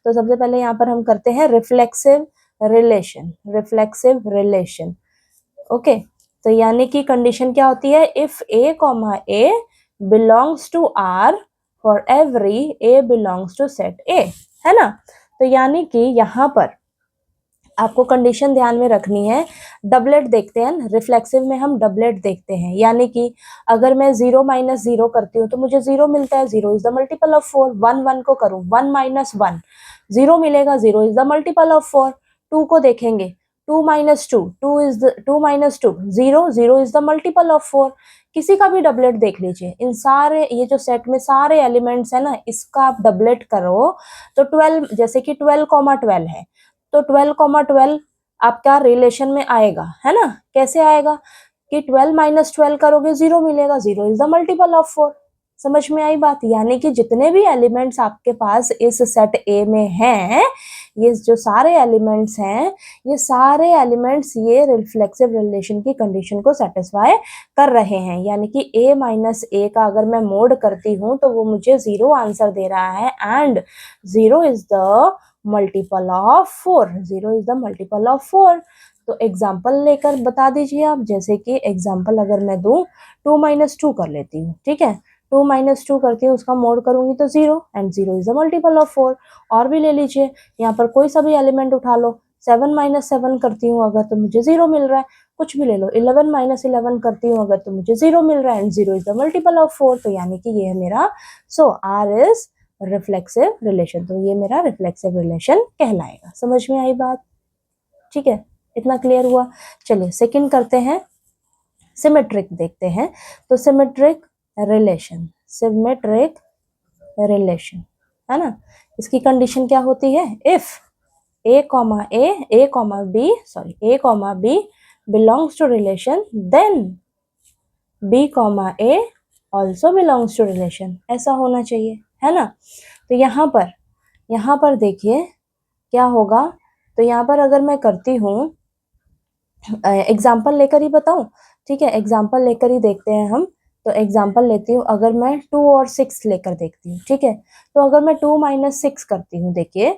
तो सबसे पहले यहाँ पर हम करते हैं reflexive relation, reflexive relation. Okay, तो यानी कि कंडीशन क्या होती है, if a comma a belongs to r for every a belongs to set a, है ना। तो यानी कि यहाँ पर आपको कंडीशन ध्यान में रखनी है। डबलेट देखते हैं, रिफ्लेक्सिव में हम डबलेट देखते हैं। यानी कि अगर मैं 0 माइनस 0 करती हूँ तो मुझे 0 मिलता है, 0 इज द मल्टीपल ऑफ 4। 1 1 को करूँ, 1 माइनस 1 0 मिलेगा, 0 इज द मल्टीपल ऑफ 4। 2 को देखेंगे, 2 minus 2 2 minus 2 0, 0 is the multiple of 4। किसी का भी डबलेट देख लीजिए, इन सारे ये जो सेट में सारे एलिमेंट्स है ना, इसका आप डबलेट करो तो 12, जैसे कि 12 कॉमा 12 है तो 12 कॉमा 12 आपका रिलेशन में आएगा, है ना। कैसे आएगा कि 12 माइनस 12 करोगे 0 मिलेगा, 0 इज द मल्टीपल ऑफ 4। समझ में आई बात। यानी कि जितने भी एलिमेंट्स आपके पास इस सेट ए में हैं, ये जो सारे एलिमेंट्स हैं, ये सारे एलिमेंट्स ये रिफ्लेक्सिव रिलेशन की कंडीशन को सेटिस्फाई कर रहे हैं। यानी कि a माइनस ए का अगर मैं मोड करती हूँ तो वो मुझे 0 आंसर दे रहा है, and 0 is the multiple of 4, 0 is the multiple of 4। तो एग्जाम्पल लेकर बता दीजिए आप, जैसे कि एग्जाम्पल अगर मैं दूं, 2 माइनस 2 कर लेती हूँ। ठीक है, 2 माइनस 2 करती हूँ, उसका मोड करूंगी तो 0, and 0 is the multiple of 4। और भी ले लीजिए, यहाँ पर कोई सा भी एलिमेंट उठा लो, 7 माइनस 7 करती हूँ अगर तो मुझे 0 मिल रहा है, कुछ भी ले लो, 11 माइनस 11 करती हूँ अगर तो मुझे 0 मिल रहा है, and 0 is the multiple of 4। तो यानी कि ये है मेरा, सो आर इज रिफ्लेक्सिव रिलेशन। तो ये मेरा रिफ्लेक्सिव रिलेशन कहलाएगा। समझ में आई बात। ठीक है, इतना क्लियर हुआ। चलिए सेकंड करते हैं, सिमेट्रिक देखते हैं। तो सिमेट्रिक रिलेशन, सिमेट्रिक रिलेशन, है ना। इसकी कंडीशन क्या होती है, if a comma b belongs to relation then b comma a also belongs to relation, ऐसा होना चाहिए, है ना। तो यहाँ पर देखिए क्या होगा। तो यहाँ पर अगर मैं करती हूँ, एग्जाम्पल लेकर ही बताऊं, ठीक है, एग्जाम्पल लेकर ही देखते हैं हम। तो एग्जाम्पल लेती हूँ, अगर मैं 2 और 6 लेकर देखती हूँ, ठीक है। तो अगर मैं 2 माइनस 6 करती हूँ, देखिए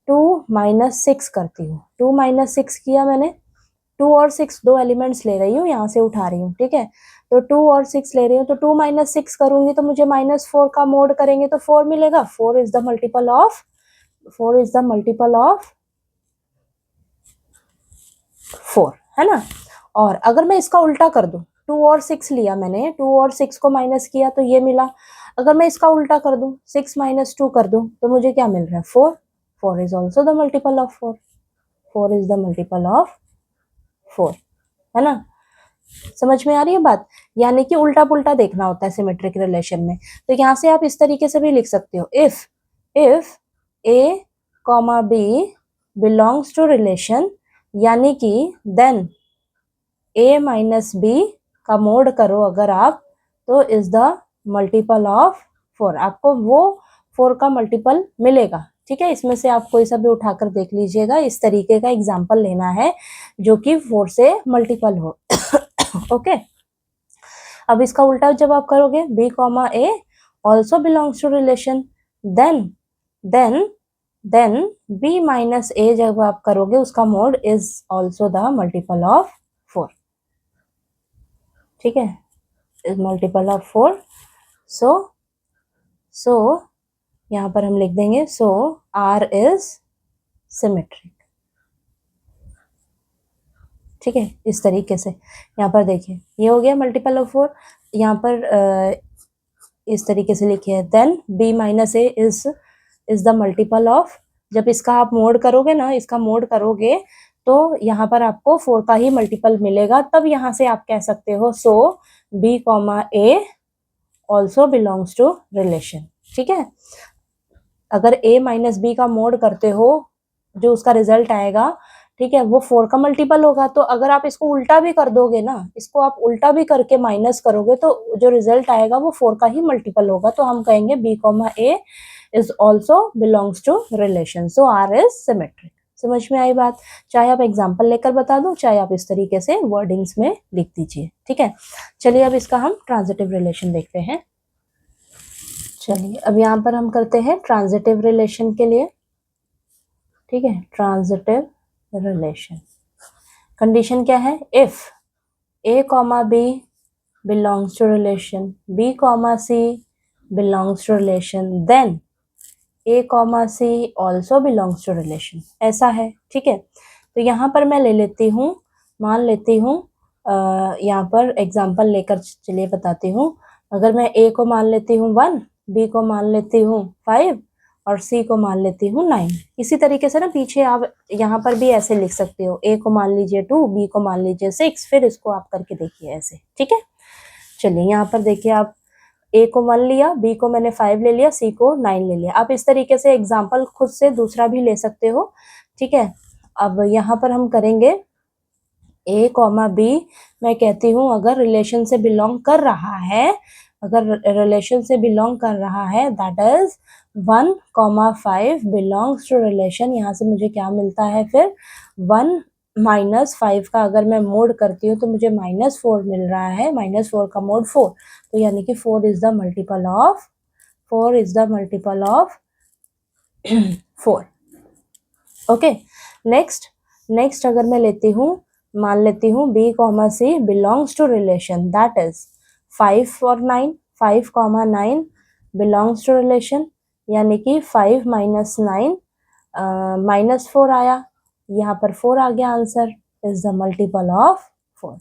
2 माइनस 6 करती हूँ, 2 माइनस 6 किया मैंने, 2 और 6 दो एलिमेंट्स ले रही हूँ, यहाँ से उठा रही हूँ, ठीक है। तो 2 और 6 ले रही हूँ, तो 2 माइनस 6 करूंगी तो मुझे माइनस 4 का मोड करेंगे तो 4 मिलेगा। 4 इज द मल्टीपल ऑफ 4, है ना। और अगर मैं इसका उल्टा कर दूं, 2 और 6 लिया मैंने, 2 और 6 को माइनस किया तो ये मिला। अगर मैं इसका उल्टा कर दूं, 6 माइनस 2 कर दूं तो मुझे क्या मिल रहा है, 4। 4 is also the multiple of 4, 4 is the multiple of 4, है ना। समझ में आ रही है बात? यानी कि उल्टा पुल्टा देखना होता है सिमेट्रिक रिलेशन में। तो यहाँ से आप इस तरीके से भी लिख सकते हो, if A comma B belongs to relation, यानी कि देन ए माइनस बी का मोड करो अगर आप, तो इज द मल्टीपल ऑफ 4, आपको वो 4 का मल्टीपल मिलेगा। ठीक है, इसमें से आप कोई सा भी उठाकर देख लीजिएगा, इस तरीके का एग्जाम्पल लेना है जो कि 4 से मल्टीपल हो। ओके, अब इसका उल्टा जब आप करोगे, B comma A also belongs to relation, then then then B minus A जब आप करोगे उसका mod is also the multiple of 4। ठीक है, इज मल्टीपल ऑफ 4। सो यहाँ पर हम लिख देंगे, सो आर इज सिमेट्रिक। ठीक है, इस तरीके से यहाँ पर देखिए, ये हो गया मल्टीपल ऑफ 4। यहाँ पर इस तरीके से लिखिए, then B minus A is the multiple of, जब इसका आप मोड करोगे ना, इसका मोड करोगे तो यहाँ पर आपको 4 का ही मल्टीपल मिलेगा, तब यहाँ से आप कह सकते हो so B comma A also belongs to relation. ठीक है, अगर ए माइनस बी का मोड करते हो, जो उसका रिजल्ट आएगा, ठीक है, वो 4 का मल्टीपल होगा। तो अगर आप इसको उल्टा भी कर दोगे ना, इसको आप उल्टा भी करके माइनस करोगे, तो जो रिजल्ट आएगा वो 4 का ही मल्टीपल होगा। तो हम कहेंगे B comma A is also belongs to relation, so R is symmetric. समझ में आई बात? चाहे आप एग्जाम्पल लेकर बता दो, चाहे आप इस तरीके से वर्डिंग्स में लिख दीजिए। ठीक है, चलिए अब इसका हम ट्रांजिटिव रिलेशन देखते हैं। चलिए अब यहाँ पर हम करते हैं ट्रांजिटिव रिलेशन के लिए। ठीक है, ट्रांजिटिव रिलेशन कंडीशन क्या है? If A comma B belongs to relation, B comma C belongs to relation, then A comma C also belongs to relation, ऐसा है। ठीक है, तो यहाँ पर मैं ले लेती हूँ, मान लेती हूँ, यहाँ पर एग्जाम्पल लेकर चलिए बताती हूँ। अगर मैं ए को मान लेती हूँ 1, बी को मान लेती हूँ 5 और सी को मान लेती हूँ 9। इसी तरीके से ना पीछे आप यहाँ पर भी ऐसे लिख सकते हो, ए को मान लीजिए 2, बी को मान लीजिए 6, फिर इसको आप करके देखिए ऐसे। ठीक है, चलिए यहाँ पर देखिए, आप ए को 1 लिया, बी को मैंने 5 ले लिया, सी को 9 ले लिया। आप इस तरीके से एग्जाम्पल खुद से दूसरा भी ले सकते हो। ठीक है, अब यहाँ पर हम करेंगे ए कॉमा बी, मैं कहती हूँ अगर रिलेशन से बिलोंग कर रहा है, अगर रिलेशन से बिलोंग कर रहा है, that is 1,5 belongs to relation. यहाँ से मुझे क्या मिलता है फिर? 1 माइनस 5 का अगर मैं मोड करती हूँ तो मुझे -4 मिल रहा है, -4 का मोड 4, तो यानी कि 4 is the multiple of 4। Okay, next अगर मैं लेती हूँ, मान लेती हूँ B comma C belongs to relation, that is 5 और 9, 5 कॉमा 9 बिलोंग्स टू रिलेशन, यानी कि 5 माइनस 9 -4 आया, यहाँ पर 4 आ गया answer, is the multiple of 4।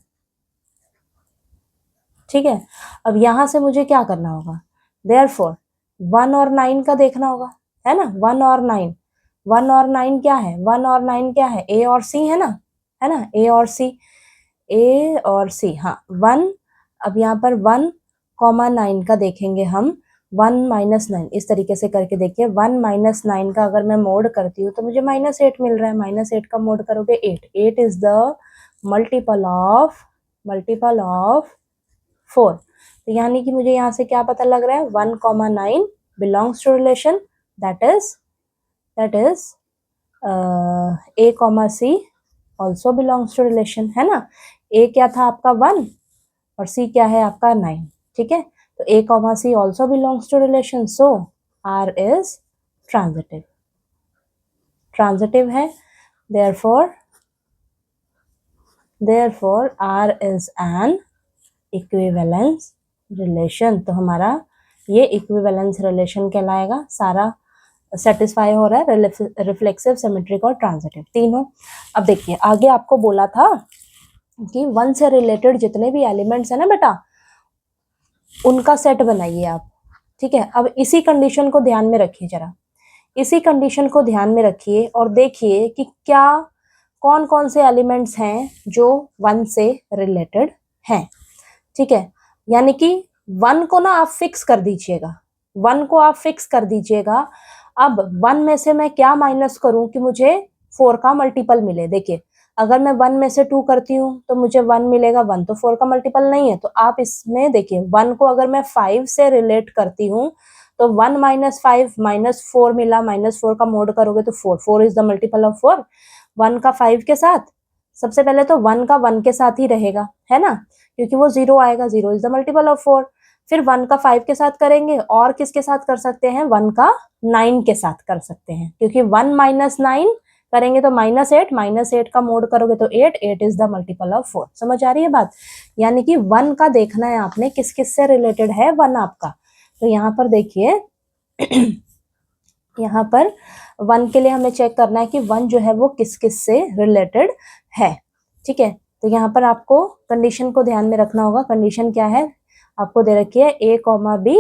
ठीक है, अब यहाँ से मुझे क्या करना होगा? देयरफॉर 1 और 9 का देखना होगा, है ना? 1 और 9 क्या है? 1 और 9 क्या है? ए और सी है ना, है ना? ए और सी, हाँ 1। अब यहाँ पर 1 कॉमा 9 का देखेंगे हम, 1 माइनस 9, इस तरीके से करके देखिए, 1 माइनस 9 का अगर मैं मोड करती हूँ तो मुझे -8 मिल रहा है, -8 का मोड करोगे 8 इज द मल्टीपल ऑफ 4। तो यानी कि मुझे यहाँ से क्या पता लग रहा है? 1 comma 9 belongs to relation, that is A comma C also belongs to relation, है ना? ए क्या था आपका 1 और सी क्या है आपका 9। ठीक है, तो A comma C also belongs to relation, so R is transitive है, therefore R is an equivalence relation. तो हमारा ये इक्विवेलेंस रिलेशन कहलाएगा। सारा सेटिस्फाई हो रहा है, रिफ्लेक्सिव, सिमेट्रिक और ट्रांजिटिव तीनों। अब देखिए आगे आपको बोला था कि 1 से रिलेटेड जितने भी एलिमेंट्स है ना बेटा, उनका सेट बनाइए आप। ठीक है, अब इसी कंडीशन को ध्यान में रखिए, जरा इसी कंडीशन को ध्यान में रखिए और देखिए कि क्या कौन कौन से एलिमेंट्स हैं जो 1 से रिलेटेड हैं, ठीक है। यानी कि 1 को ना आप फिक्स कर दीजिएगा, 1 को आप फिक्स कर दीजिएगा। अब 1 में से मैं क्या माइनस करूं कि मुझे 4 का मल्टीपल मिले। देखिए अगर मैं 1 में से 2 करती हूँ तो मुझे 1 मिलेगा, 1 तो 4 का मल्टीपल नहीं है। तो आप इसमें देखिए 1 को अगर मैं 5 से रिलेट करती हूँ तो 1 माइनस 5 माइनस 4 मिला, माइनस 4 का मोड करोगे तो 4, 4 इज द मल्टीपल ऑफ 4। 1 का 5 के साथ, सबसे पहले तो 1 का 1 के साथ ही रहेगा, है ना, क्योंकि वो 0 आएगा, 0 इज द मल्टीपल ऑफ 4। फिर 1 का 5 के साथ करेंगे, और किसके साथ कर सकते हैं, 1 का 9 के साथ कर सकते हैं, क्योंकि 1 माइनस 9 करेंगे तो -8, -8 का मोड करोगे तो 8, 8 इज द मल्टीपल ऑफ 4। समझ आ रही है बात। यानी कि 1 का देखना है आपने किस किस से रिलेटेड है 1 आपका। तो यहाँ पर देखिए यहाँ पर 1 के लिए हमें चेक करना है कि 1 जो है वो किस किस से रिलेटेड है, ठीक है। तो यहाँ पर आपको कंडीशन को ध्यान में रखना होगा। कंडीशन क्या है, आपको दे रखी है a, b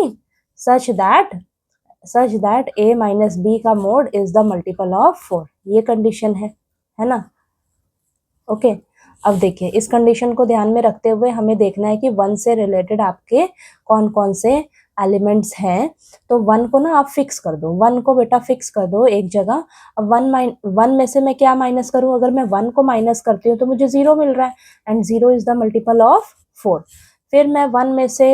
such that a minus b का mode is the multiple of 4। ये कंडीशन है ना। ओके, अब देखिए इस कंडीशन को ध्यान में रखते हुए हमें देखना है कि 1 से रिलेटेड आपके कौन कौन से एलिमेंट्स हैं। तो 1 को ना आप फिक्स कर दो, 1 को बेटा फिक्स कर दो एक जगह। अब 1 में से मैं क्या माइनस करूं, अगर मैं 1 को माइनस करती हूँ तो मुझे 0 मिल रहा है, and 0 is the multiple of 4। फिर मैं 1 में से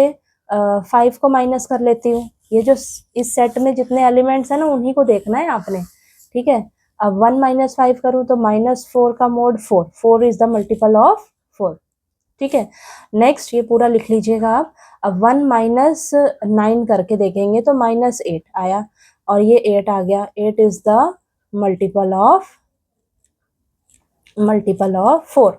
5 को माइनस कर लेती हूँ। ये जो इस सेट में जितने एलिमेंट्स हैं ना उन्हीं को देखना है आपने, ठीक है। अब 1 माइनस 5 करूँ तो -4 का mode 4, 4 is the multiple of 4, ठीक है। नेक्स्ट ये पूरा लिख लीजिएगा आप। अब 1 माइनस 9 करके देखेंगे तो -8 आया, और ये 8 आ गया, 8 इज द मल्टीपल ऑफ 4।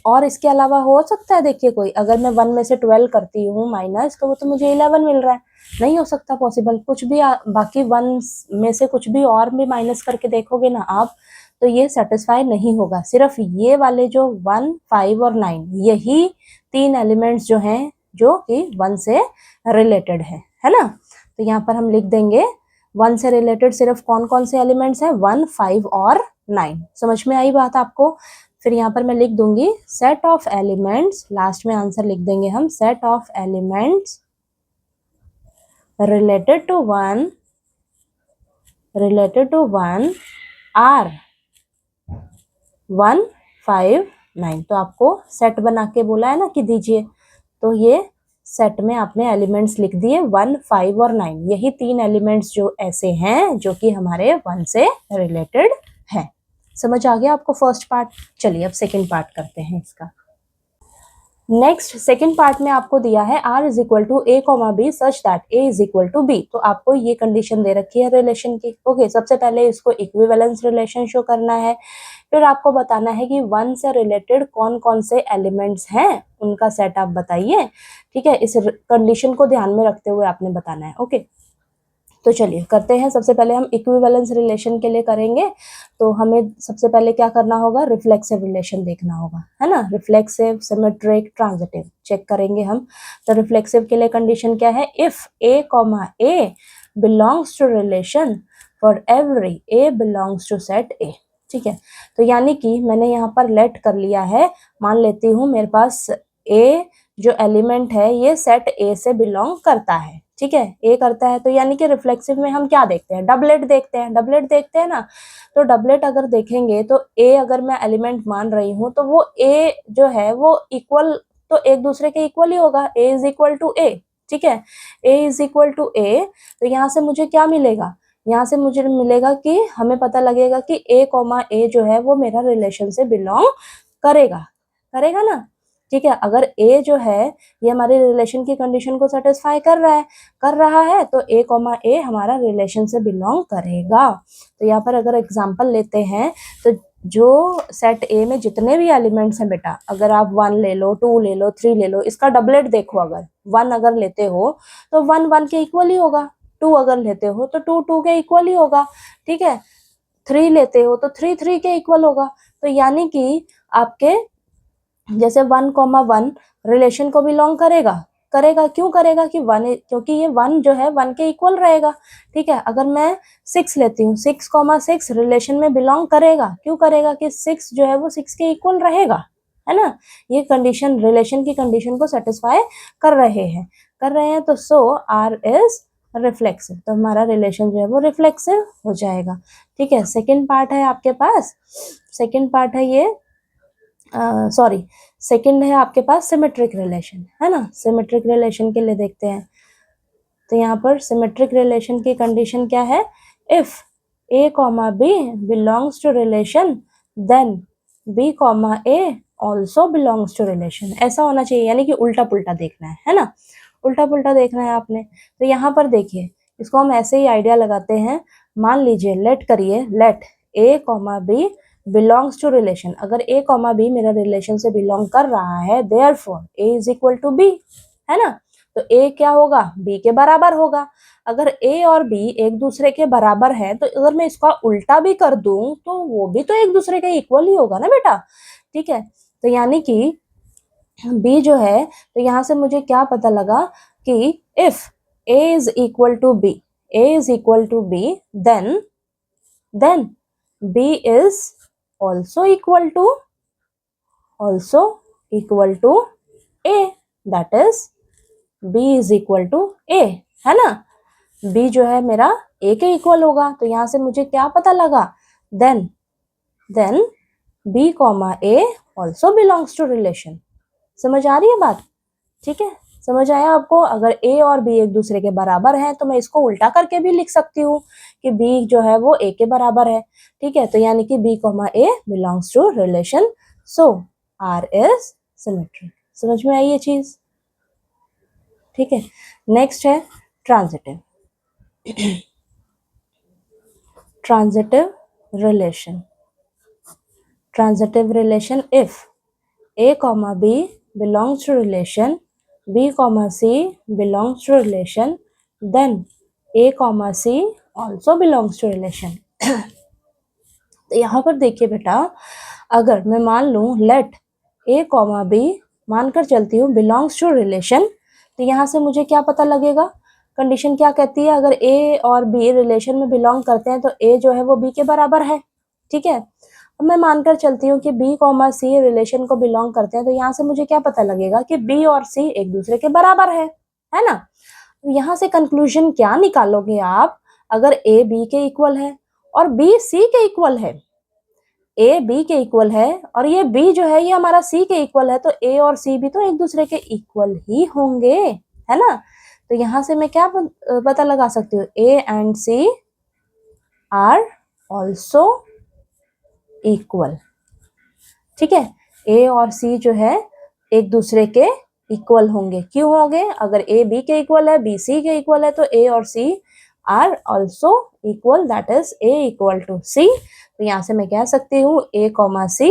और इसके अलावा हो सकता है, देखिए कोई, अगर मैं 1 में से 12 करती हूँ माइनस, तो वो तो मुझे 11 मिल रहा है, नहीं हो सकता पॉसिबल। कुछ भी बाकी 1 में से कुछ भी और भी माइनस करके देखोगे ना आप, तो ये सेटिस्फाई नहीं होगा। सिर्फ ये वाले जो 1, 5 और 9, यही 3 एलिमेंट्स जो हैं जो कि 1 से रिलेटेड है ना। तो यहाँ पर हम लिख देंगे 1 से रिलेटेड सिर्फ कौन कौन से एलिमेंट्स हैं, 1, 5 और 9। समझ में आई बात आपको। फिर यहाँ पर मैं लिख दूंगी सेट ऑफ एलिमेंट्स, लास्ट में आंसर लिख देंगे हम, set of elements related to 1 are 1, 5, 9। तो आपको सेट बना के बोला है ना कि दीजिए, तो ये सेट में आपने एलिमेंट्स लिख दिए 1, 5 और 9। यही 3 एलिमेंट्स जो ऐसे हैं जो कि हमारे 1 से रिलेटेड है। समझ आ गया आपको फर्स्ट पार्ट। चलिए अब सेकंड पार्ट करते हैं इसका। नेक्स्ट सेकंड पार्ट में आपको दिया है r is equal to a, b such that a is equal to b। तो आपको ये कंडीशन दे रखी है रिलेशन की। ओके, सबसे पहले इसको इक्विवेलेंस रिलेशन शो करना है, फिर आपको बताना है कि 1 से रिलेटेड कौन कौन से एलिमेंट्स हैं, उनका सेट आप बताइए, ठीक है। इस कंडीशन को ध्यान में रखते हुए आपने बताना है। ओके, तो चलिए करते हैं। सबसे पहले हम इक्विवेलेंस रिलेशन के लिए करेंगे, तो हमें सबसे पहले क्या करना होगा, रिफ्लेक्सिव रिलेशन देखना होगा, है ना। रिफ्लेक्सिव, सिमेट्रिक, ट्रांजिटिव चेक करेंगे हम। तो रिफ्लेक्सिव के लिए कंडीशन क्या है, if a, belongs to relation for every a belongs to set a, ठीक है। तो यानी कि मैंने यहाँ पर लेट कर लिया है, मान लेती हूँ मेरे पास a जो एलिमेंट है ये सेट a से बिलोंग करता है, ठीक है, ए करता है। तो यानी कि रिफ्लेक्सिव में हम क्या देखते हैं, डबलेट देखते हैं ना। तो डबलेट अगर देखेंगे तो ए अगर मैं एलिमेंट मान रही हूँ तो वो ए जो है वो इक्वल, तो एक दूसरे के इक्वल ही होगा, ए इज इक्वल टू ए, ठीक है। ए इज इक्वल टू ए, तो यहाँ से मुझे क्या मिलेगा, यहाँ से मुझे मिलेगा कि हमें पता लगेगा कि a, जो है वो मेरा रिलेशन से बिलोंग करेगा ना, ठीक है। अगर a जो है ये हमारे रिलेशन की कंडीशन को सेटिस्फाई कर रहा है तो a, हमारा रिलेशन से बिलोंग करेगा। तो यहाँ पर अगर एग्जांपल लेते हैं तो जो सेट a में जितने भी एलिमेंट्स हैं बेटा, अगर आप 1 ले लो, 2 ले लो, 3 ले लो, इसका डबलेट देखो, अगर 1 अगर लेते हो तो 1 1 के इक्वल ही होगा, 2 अगर लेते हो तो 2 2 के इक्वल ही होगा, ठीक है। 3 लेते हो तो 3 3 के इक्वल होगा। तो यानी कि आपके जैसे 1, 1 रिलेशन को बिलोंग करेगा, क्यों करेगा कि 1, क्योंकि ये 1 जो है 1 के इक्वल रहेगा, ठीक है। अगर मैं 6 लेती हूँ, 6, 6 रिलेशन में बिलोंग करेगा, क्यों करेगा कि 6 जो है वो 6 के इक्वल रहेगा, है ना, ये कंडीशन रिलेशन की कंडीशन को सेटिस्फाई कर रहे हैं तो सो आर इज रिफ्लेक्सिव, तो हमारा रिलेशन जो है वो रिफ्लेक्सिव हो जाएगा। ठीक है, सेकंड पार्ट है आपके पास, सेकंड पार्ट है ये सॉरी सेकंड है आपके पास सिमेट्रिक रिलेशन, है ना। सिमेट्रिक रिलेशन के लिए देखते हैं, तो यहाँ पर सिमेट्रिक रिलेशन की कंडीशन क्या है, if a comma b belongs to relation then b comma a also belongs to relation, ऐसा होना चाहिए, यानी कि उल्टा पुल्टा देखना है ना, उल्टा पुल्टा देखना है आपने। तो यहाँ पर देखिए, इसको हम ऐसे ही आइडिया लगाते हैं, मान लीजिए लेट करिए, let a comma b belongs to relation, अगर a कॉमा b मेरा रिलेशन से बिलोंग कर रहा है, therefore a is equal to b, है ना, तो a क्या होगा, b के बराबर होगा। अगर a और b एक दूसरे के बराबर है, तो अगर मैं इसका उल्टा भी कर दूं तो वो भी तो एक दूसरे के इक्वल ही होगा ना बेटा। ठीक है, तो यानी कि b जो है, तो यहाँ से मुझे क्या पता लगा कि इफ a is equal to b, a is equal to b, then b is also equal to a, that is b is equal to a, है ना, b जो है मेरा a के इक्वल होगा। तो यहाँ से मुझे क्या पता लगा, then b comma a also belongs to relation. समझ आ रही है बात? ठीक है, समझ आया आपको? अगर a और b एक दूसरे के बराबर हैं तो मैं इसको उल्टा करके भी लिख सकती हूँ कि b जो है वो a के बराबर है। ठीक है, तो यानी कि b comma a belongs to relation, so r is symmetric. समझ में आई ये चीज? ठीक है, नेक्स्ट है transitive relation. Transitive relation, if a comma b belongs to relation b comma c belongs to relation then a comma c also belongs to relation। तो यहाँ पर देखिए बेटा, अगर मैं मान लूँ लेट a कॉमा b मानकर चलती हूँ बिलोंग्स टू रिलेशन, तो यहाँ से मुझे क्या पता लगेगा, कंडीशन क्या कहती है, अगर a और b रिलेशन में बिलोंग करते हैं तो a जो है वो b के बराबर है। ठीक है, अब मैं मानकर चलती हूँ कि b कॉमा c रिलेशन को बिलोंग करते हैं, तो यहाँ से मुझे क्या पता लगेगा कि b और c एक दूसरे के बराबर है ना। यहाँ से कंक्लूजन क्या निकालोगे आप, अगर a b के इक्वल है और b c के इक्वल है, a b के इक्वल है और ये b जो है ये हमारा c के इक्वल है, तो a और c भी तो एक दूसरे के इक्वल ही होंगे, है ना। तो यहाँ से मैं क्या पता लगा सकती हूँ, a and c are also equal. ठीक है, a और c जो है एक दूसरे के इक्वल होंगे। क्यों होंगे, अगर a b के इक्वल है, b c के इक्वल है, तो a और c are also equal, that is a equal to c। तो यहाँ से मैं कह सकती हूँ a comma c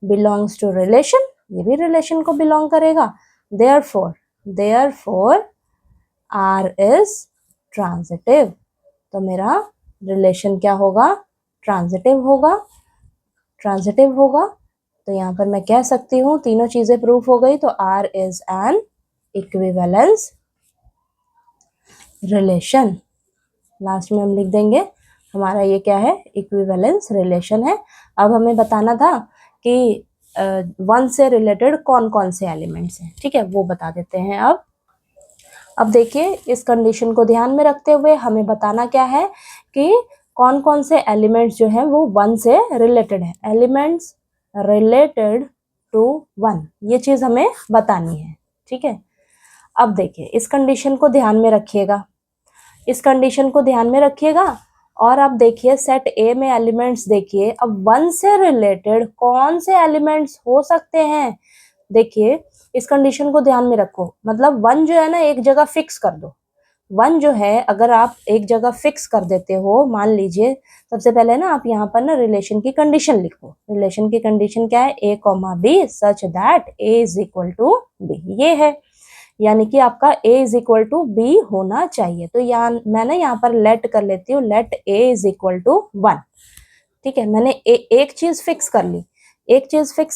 belongs to relation, ये भी रिलेशन को बिलोंग करेगा, देयरफॉर r इज ट्रांजिटिव। तो मेरा रिलेशन क्या होगा, ट्रांजिटिव होगा। तो यहाँ पर मैं कह सकती हूँ तीनों चीजें प्रूफ हो गई, तो R is an equivalence relation. Last में हम लिख देंगे हमारा ये क्या है, इक्विवेलेंस रिलेशन है। अब हमें बताना था कि वन से रिलेटेड कौन कौन से एलिमेंट्स हैं। ठीक है, वो बता देते हैं। अब देखिए, इस कंडीशन को ध्यान में रखते हुए हमें बताना क्या है कि कौन कौन से एलिमेंट्स जो हैं वो वन से रिलेटेड है, एलिमेंट्स रिलेटेड टू वन, ये चीज हमें बतानी है। ठीक है, अब देखिए इस कंडीशन को ध्यान में रखिएगा, और अब देखिए सेट ए में एलिमेंट्स देखिए, अब वन से रिलेटेड कौन से एलिमेंट्स हो सकते हैं। देखिए इस कंडीशन को ध्यान में रखो, मतलब वन जो है ना एक जगह फिक्स कर दो। वन जो है अगर आप एक जगह फिक्स कर देते हो, मान लीजिए सबसे पहले ना आप यहाँ पर ना रिलेशन की कंडीशन लिखो। रिलेशन की कंडीशन क्या है, a comma B such that a is equal to B, ये है, यानी कि आपका a is equal to B होना चाहिए। तो यहाँ मैंने यहाँ पर लेट कर लेती हूँ, let a is equal to 1। ठीक है, मैंने एक चीज फिक्स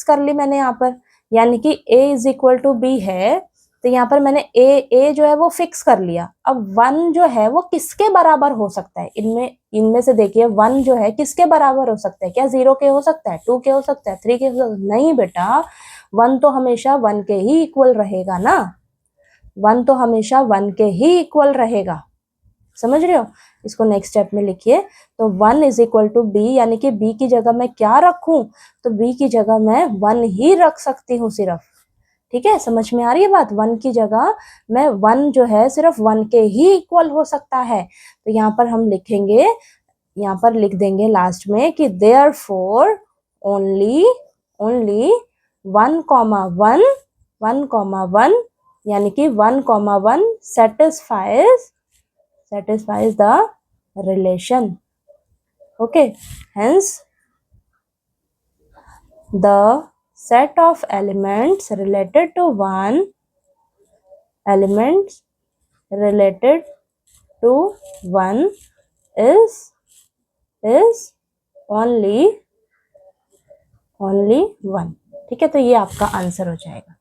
कर ली मैंने यहाँ पर, यानी कि a is equal to B है, तो यहाँ पर मैंने a जो है वो फिक्स कर लिया। अब वन जो है वो किसके बराबर हो सकता है, इनमें से देखिए वन जो है किसके बराबर हो सकता है, क्या 0 के हो सकता है, 2 के हो सकता है, 3 के हो सकता है, नहीं बेटा, 1 तो हमेशा 1 के ही इक्वल रहेगा ना, 1 तो हमेशा 1 के ही इक्वल रहेगा, समझ रहे हो। इसको नेक्स्ट स्टेप में लिखिए। तो 1 इज इक्वल टू बी, यानी कि बी की जगह मैं क्या रखूं, तो बी की जगह मैं 1 ही रख सकती हूँ सिर्फ। ठीक है, समझ में आ रही है बात। 1 की जगह मैं 1 जो है सिर्फ 1 के ही इक्वल हो सकता है। तो यहाँ पर हम लिखेंगे, यहाँ पर लिख देंगे लास्ट में कि देयरफॉर ओनली 1, 1, यानी कि 1, 1 satisfies the relation. Okay, hence the set of elements related to 1 is only 1। ठीक है, तो ये आपका आंसर हो जाएगा।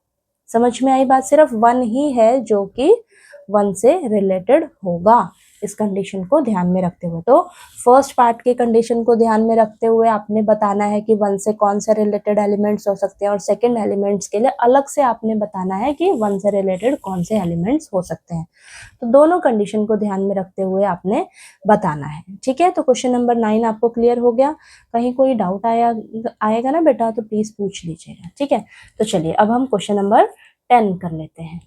समझ में आई बात, सिर्फ 1 ही है जो कि 1 से रिलेटेड होगा, इस कंडीशन को ध्यान में रखते हुए। तो फर्स्ट पार्ट की कंडीशन को ध्यान में रखते हुए आपने बताना है कि 1 से कौन से रिलेटेड एलिमेंट्स हो सकते हैं, और सेकंड एलिमेंट्स के लिए अलग से आपने बताना है कि 1 से रिलेटेड कौन से एलिमेंट्स हो सकते हैं। तो दोनों कंडीशन को ध्यान में रखते हुए आपने बताना है। ठीक है, तो क्वेश्चन नंबर 9 आपको क्लियर हो गया। कहीं कोई डाउट आएगा ना बेटा तो प्लीज पूछ लीजिएगा। ठीक है, तो चलिए अब हम क्वेश्चन नंबर 10 कर लेते हैं।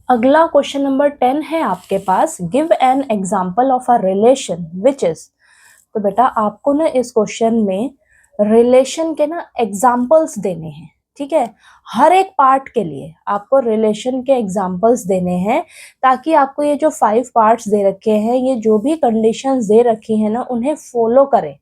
अगला क्वेश्चन नंबर 10 है आपके पास, give an example of a relation which is. तो बेटा आपको ना इस क्वेश्चन में रिलेशन के ना एग्जाम्पल्स देने हैं। ठीक है, हर एक पार्ट के लिए आपको रिलेशन के एग्जाम्पल्स देने हैं, ताकि आपको ये जो 5 पार्ट्स दे रखे हैं, ये जो भी कंडीशंस दे रखी है ना, उन्हें फॉलो करें।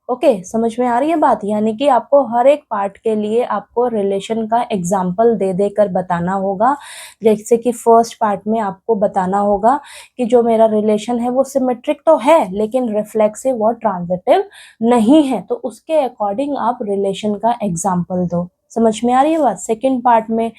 ओके, समझ में आ रही है बात। यानी कि आपको हर एक पार्ट के लिए आपको रिलेशन का एग्जाम्पल दे देकर बताना होगा। जैसे कि फर्स्ट पार्ट में आपको बताना होगा कि जो मेरा रिलेशन है वो सिमेट्रिक तो है लेकिन रिफ्लेक्सिव और ट्रांजिटिव नहीं है, तो उसके अकॉर्डिंग आप रिलेशन का एग्जाम्पल दो। समझ में आ रही है बात। सेकेंड पार्ट में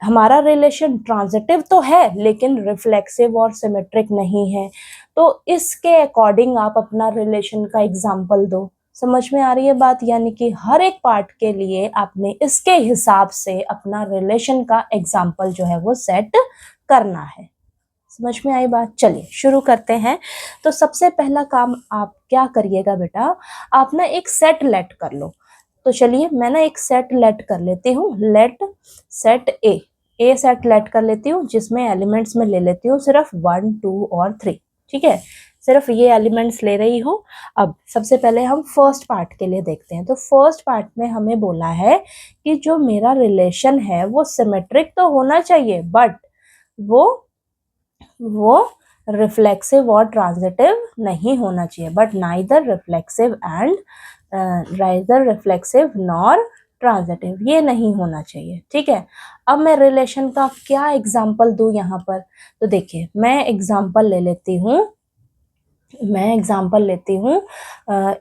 हमारा रिलेशन ट्रांजिटिव तो है लेकिन रिफ्लेक्सिव और सिमेट्रिक नहीं है, तो इसके अकॉर्डिंग आप अपना रिलेशन का एग्जाम्पल दो। समझ में आ रही है बात। यानी कि हर एक पार्ट के लिए आपने इसके हिसाब से अपना रिलेशन का एग्जाम्पल जो है वो सेट करना है। समझ में आई बात। चलिए शुरू करते हैं। तो सबसे पहला काम आप क्या करिएगा बेटा, आप ना एक सेट लेट कर लो। तो चलिए मैं ना एक सेट लेट कर लेती हूँ, let set A set let कर लेती हूँ, जिसमें एलिमेंट्स में ले लेती हूँ सिर्फ 1, 2 और 3। ठीक है, सिर्फ ये एलिमेंट्स ले रही हूँ। अब सबसे पहले हम फर्स्ट पार्ट के लिए देखते हैं। तो फर्स्ट पार्ट में हमें बोला है कि जो मेरा रिलेशन है वो सिमेट्रिक तो होना चाहिए, बट वो रिफ्लेक्सिव और ट्रांजिटिव नहीं होना चाहिए। But neither reflexive nor transitive, ये नहीं होना चाहिए। ठीक है, अब मैं रिलेशन का क्या एग्जाम्पल दूं यहाँ पर। तो देखिए मैं एग्जाम्पल ले लेती हूँ,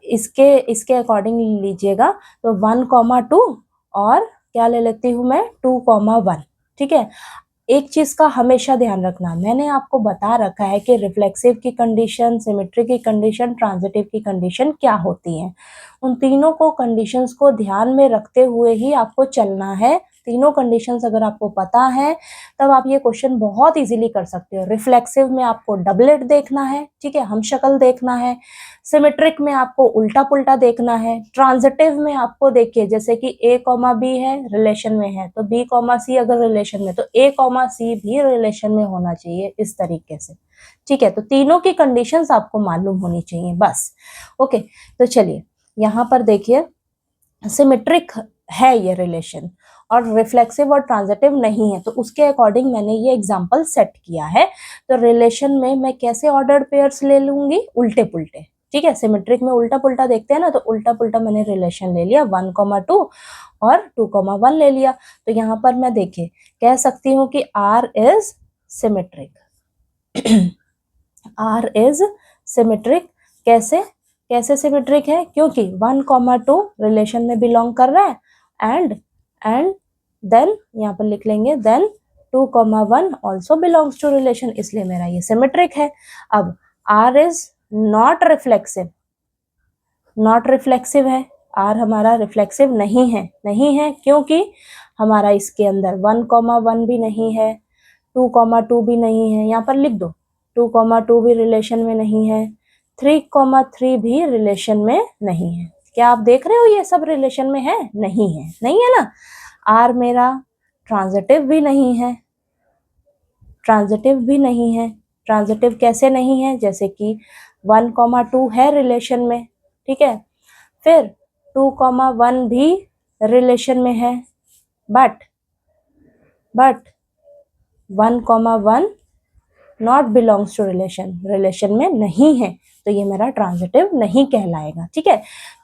इसके अकॉर्डिंग लीजिएगा। तो 1, 2 और क्या ले लेती हूँ मैं, 2, 1। ठीक है, एक चीज का हमेशा ध्यान रखना, मैंने आपको बता रखा है कि रिफ्लेक्सिव की कंडीशन, सिमेट्री की कंडीशन, ट्रांजिटिव की कंडीशन क्या होती हैं। उन तीनों को कंडीशंस को ध्यान में रखते हुए ही आपको चलना है। तीनों कंडीशंस अगर आपको पता है तब आप ये क्वेश्चन बहुत इजीली कर सकते हो। रिफ्लेक्सिव में आपको डबलेट देखना है, ठीक है, हम शक्ल देखना है। सिमेट्रिक में आपको उल्टा पुल्टा देखना है। ट्रांजिटिव में आपको देखिए जैसे कि A, B है रिलेशन में है, तो B, C अगर रिलेशन में, तो A, C भी रिलेशन में होना चाहिए, इस तरीके से। ठीक है, तो तीनों की कंडीशंस आपको मालूम होनी चाहिए बस। ओके, तो चलिए यहाँ पर देखिए सिमेट्रिक है ये रिलेशन और रिफ्लेक्सिव और ट्रांजिटिव नहीं है, तो उसके अकॉर्डिंग मैंने ये एग्जांपल सेट किया है। तो रिलेशन में मैं कैसे ऑर्डर्ड पेयर्स ले लूंगी, उल्टे पुल्टे। ठीक है, सिमेट्रिक में उल्टा पुल्टा देखते हैं ना, तो उल्टा पुल्टा मैंने रिलेशन ले लिया, 1, 2 और 2, 1 ले लिया। तो यहाँ पर मैं देखिए कह सकती हूँ कि R is symmetric. R is symmetric कैसे सिमेट्रिक है, क्योंकि 1, 2 रिलेशन में बिलोंग कर रहा है एंड देन यहाँ पर लिख लेंगे then 2, 1 also belongs to relation, इसलिए मेरा ये सिमेट्रिक है। अब R इज नॉट रिफ्लेक्सिव है, आर हमारा रिफ्लेक्सिव नहीं है, नहीं है क्योंकि हमारा इसके अंदर 1,1 भी नहीं है, 2,2 भी नहीं है, यहाँ पर लिख दो 2,2 भी रिलेशन में नहीं है, 3,3 भी रिलेशन में नहीं है। क्या आप देख रहे हो ये सब रिलेशन में है? नहीं है, नहीं है ना। आर मेरा ट्रांजिटिव भी नहीं है, ट्रांजिटिव भी नहीं है। ट्रांजिटिव कैसे नहीं है? जैसे कि 1,2 है रिलेशन में, ठीक है, फिर 2,1 भी रिलेशन में है, but 1,1 not belongs to relation, relation में नहीं है, तो ये मेरा ट्रांजिटिव नहीं कहलाएगा, ठीक है।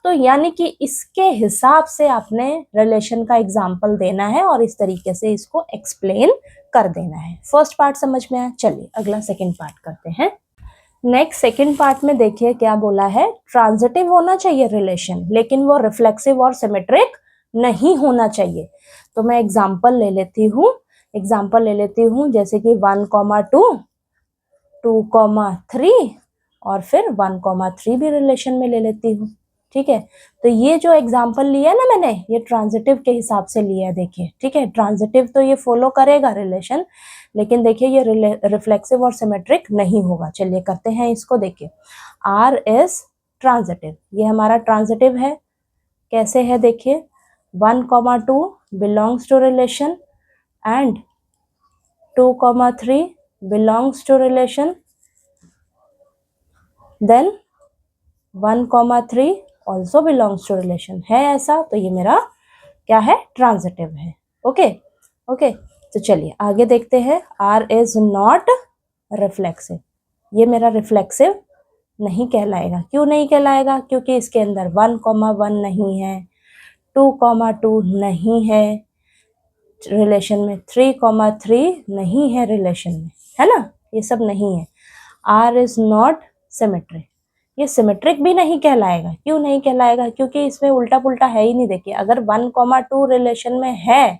तो यानी कि इसके हिसाब से आपने रिलेशन का एग्जाम्पल देना है और इस तरीके से इसको एक्सप्लेन कर देना है। फर्स्ट पार्ट समझ में आया, चलिए अगला सेकेंड पार्ट करते हैं। नेक्स्ट सेकेंड पार्ट में देखिए क्या बोला है, ट्रांजिटिव होना चाहिए रिलेशन, लेकिन वो रिफ्लेक्सिव और सिमेट्रिक नहीं होना चाहिए। तो मैं एग्जाम्पल ले लेती हूँ, जैसे कि 1,2, 2,3 और फिर 1,3 भी रिलेशन में ले लेती हूँ, ठीक है। तो ये जो एग्जाम्पल लिया ना मैंने, ये ट्रांजिटिव के हिसाब से लिया है, देखिए, ठीक है। ट्रांजिटिव तो ये फॉलो करेगा रिलेशन, लेकिन देखिए ये रिफ्लेक्सिव और सिमेट्रिक नहीं होगा। चलिए करते हैं इसको, देखिए आर इज ट्रांजिटिव, ये हमारा ट्रांजिटिव है। कैसे है देखिए, 1,2 belongs to relation and 2,3 belongs to relation, then 1,3 also belongs to relation है ऐसा, तो ये मेरा क्या है, ट्रांजिटिव है। ओके ओके, तो चलिए आगे देखते हैं। आर इज नॉट रिफ्लेक्सिव, ये मेरा रिफ्लेक्सिव नहीं कहलाएगा। क्यों नहीं कहलाएगा? क्योंकि इसके अंदर 1,1 नहीं है, 2,2 नहीं है रिलेशन में, 3,3 नहीं है रिलेशन में, है ना, ये सब नहीं है। आर इज नॉट सिमेट्रिक, ये सिमेट्रिक भी नहीं कहलाएगा। क्यों नहीं कहलाएगा? क्योंकि इसमें उल्टा पुल्टा है ही नहीं। देखिए अगर 1,2 रिलेशन में है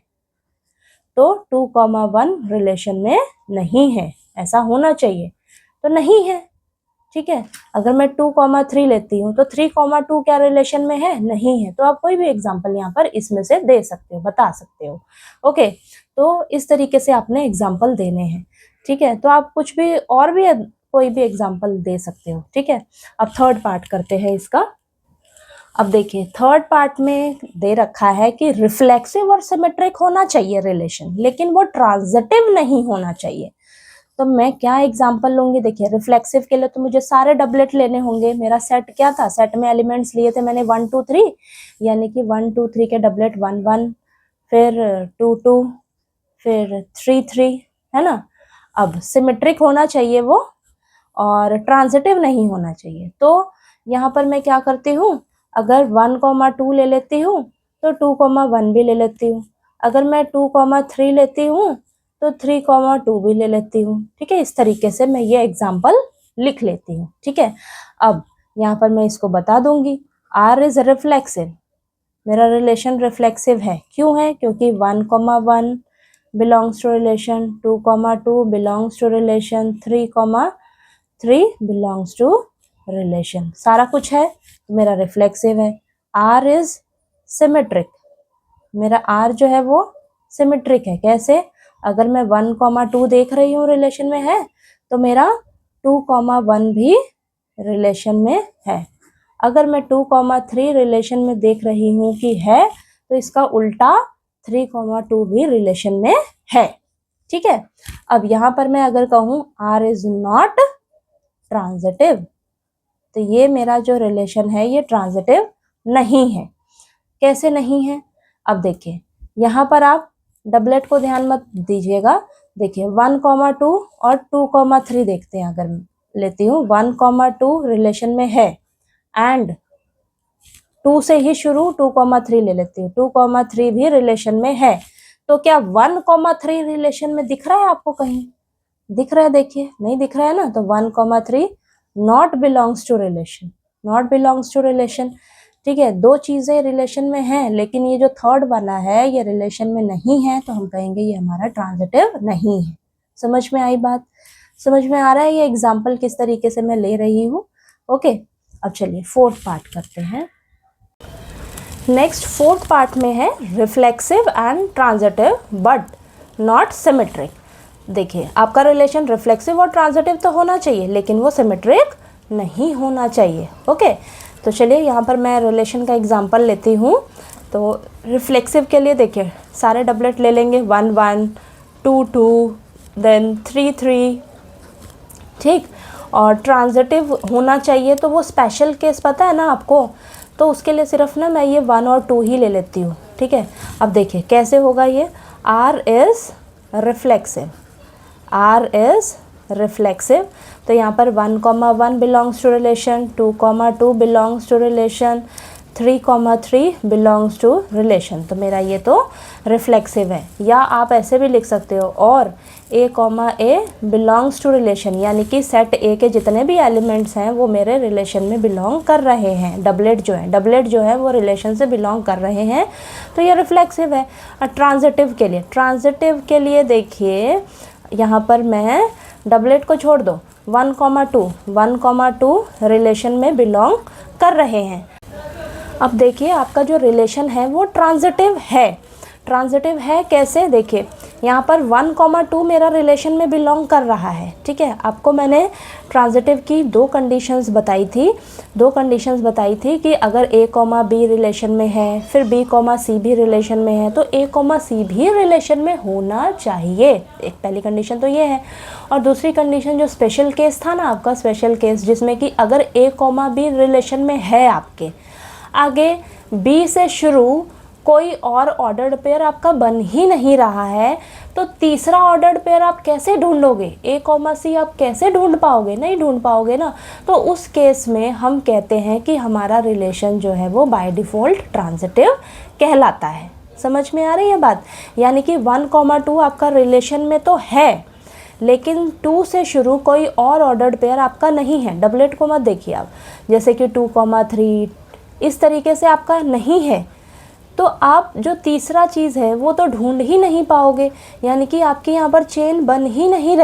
तो 2,1 रिलेशन में नहीं है, ऐसा होना चाहिए, तो नहीं है, ठीक है। अगर मैं 2,3 लेती हूँ तो 3,2 क्या रिलेशन में है? नहीं है। तो आप कोई भी एग्जांपल यहाँ पर इसमें से दे सकते हो, बता सकते हो। ओके, तो इस तरीके से आपने एग्जांपल देने हैं, ठीक है। तो आप कुछ भी और भी कोई भी एग्जांपल दे सकते हो, ठीक है। अब थर्ड पार्ट करते हैं इसका। अब देखिए थर्ड पार्ट में दे रखा है कि रिफ्लेक्सिव और सिमेट्रिक होना चाहिए रिलेशन, लेकिन वो ट्रांजिटिव नहीं होना चाहिए। तो मैं क्या एग्जांपल लूंगी? देखिए रिफ्लेक्सिव के लिए तो मुझे सारे डबलेट लेने होंगे। मेरा सेट क्या था? सेट में एलिमेंट्स लिए थे मैंने 1, 2, 3, यानी कि 1, 2, 3 के डबलेट 1, 1, फिर 2, 2, फिर 3, 3, है ना। अब सिमेट्रिक होना चाहिए वो, और ट्रांजिटिव नहीं होना चाहिए। तो यहाँ पर मैं क्या करती हूँ, अगर 1,2 ले लेती हूँ तो 2,1 भी ले लेती हूँ। अगर मैं 2,3 लेती हूँ तो 3,2 भी ले लेती हूँ, ठीक है। इस तरीके से मैं ये एग्जाम्पल लिख लेती हूँ, ठीक है। अब यहाँ पर मैं इसको बता दूंगी, आर इज रिफ्लेक्सिव, मेरा रिलेशन रिफ्लेक्सिव है। क्यों है? क्योंकि 1,1 belongs to relation, 2,2 belongs to relation, 3,3 belongs to relation, सारा कुछ है, मेरा रिफ्लेक्सिव है। आर इज सिमेट्रिक, मेरा आर जो है वो सिमेट्रिक है। कैसे? अगर मैं 1,2 देख रही हूँ रिलेशन में है, तो मेरा 2,1 भी रिलेशन में है। अगर मैं 2,3 रिलेशन में देख रही हूँ कि है, तो इसका उल्टा 3,2 भी रिलेशन में है, ठीक है। अब यहाँ पर मैं अगर कहूँ आर इज नॉट ट्रांजिटिव, तो ये मेरा जो रिलेशन है ये ट्रांजिटिव नहीं है। कैसे नहीं है? अब देखिए यहाँ पर आप डबलेट को ध्यान मत दीजिएगा। देखिए 1,2 और 2,3 देखते हैं। अगर लेती हूँ 1,2 रिलेशन में है एंड 2 से ही शुरू 2,3 ले लेती हूँ, 2,3 भी रिलेशन में है, तो क्या 1,3 रिलेशन में दिख रहा है आपको? कहीं दिख रहा है? देखिए नहीं दिख रहा है ना। तो 1,3 not belongs to relation, not belongs to relation, ठीक है। दो चीजें रिलेशन में हैं, लेकिन ये जो थर्ड वाला है ये रिलेशन में नहीं है, तो हम कहेंगे ये हमारा ट्रांजिटिव नहीं है। समझ में आई बात? समझ में आ रहा है ये एग्जाम्पल किस तरीके से मैं ले रही हूँ? ओके, अब चलिए फोर्थ पार्ट करते हैं। नेक्स्ट फोर्थ पार्ट में है reflexive and transitive but not symmetric. देखिए आपका रिलेशन रिफ्लेक्सिव और ट्रांजिटिव तो होना चाहिए लेकिन वो सिमेट्रिक नहीं होना चाहिए। ओके, तो चलिए यहाँ पर मैं रिलेशन का एग्जांपल लेती हूँ। तो रिफ्लेक्सिव के लिए देखिए सारे डबलेट ले लेंगे, 1 1, 2 2, देन 3 3, ठीक। और ट्रांजिटिव होना चाहिए तो वो स्पेशल केस पता है ना आपको, तो उसके लिए सिर्फ ना मैं ये 1 और 2 ही ले लेती हूँ, ठीक है। अब देखिए कैसे होगा ये, R is reflexive, R is reflexive, तो यहाँ पर 1, 1 belongs to relation, 2, 2 belongs to relation, 3, 3 belongs to relation, तो मेरा ये तो रिफ्लेक्सिव है। या आप ऐसे भी लिख सकते हो और A, बिलोंग्स टू रिलेशन, यानी कि सेट ए के जितने भी एलिमेंट्स हैं वो मेरे रिलेशन में बिलोंग कर रहे हैं। डबलेट जो है वो रिलेशन से बिलोंग कर रहे हैं, तो ये रिफ्लेक्सिव है। और ट्रांजिटिव के लिए देखिए यहाँ पर मैं डबलेट को छोड़ दो, 1, 2 रिलेशन में बिलोंग कर रहे हैं। अब देखिए आपका जो रिलेशन है वो ट्रांजिटिव है कैसे, देखिए यहाँ पर 1, 2 मेरा रिलेशन में बिलोंग कर रहा है, ठीक है। आपको मैंने ट्रांजिटिव की दो कंडीशंस बताई थी कि अगर A, B रिलेशन में है, फिर B, C भी रिलेशन में है, तो A, C भी रिलेशन में होना चाहिए। एक पहली कंडीशन तो ये है। और दूसरी कंडीशन जो स्पेशल केस था ना आपका, स्पेशल केस जिसमें कि अगर A, B रिलेशन में है आपके, आगे B से शुरू कोई और ऑर्डर्ड पेयर आपका बन ही नहीं रहा है, तो तीसरा ऑर्डर्ड पेयर आप कैसे ढूंढोगे, A, C आप कैसे ढूंढ पाओगे, नहीं ढूंढ पाओगे ना। तो उस केस में हम कहते हैं कि हमारा रिलेशन जो है वो बाय डिफ़ॉल्ट ट्रांजिटिव कहलाता है। समझ में आ रही है बात, यानी कि 1, 2 आपका रिलेशन में तो है लेकिन 2 से शुरू कोई और ऑर्डर्ड पेयर आपका नहीं है। डबलेट को मत देखिए आप, जैसे कि 2, 3 इस तरीके से आपका नहीं है, तो आप जो तीसरा चीज़ है वो तो ढूंढ ही नहीं पाओगे, यानी कि आपकी यहाँ पर चेन बन ही नहीं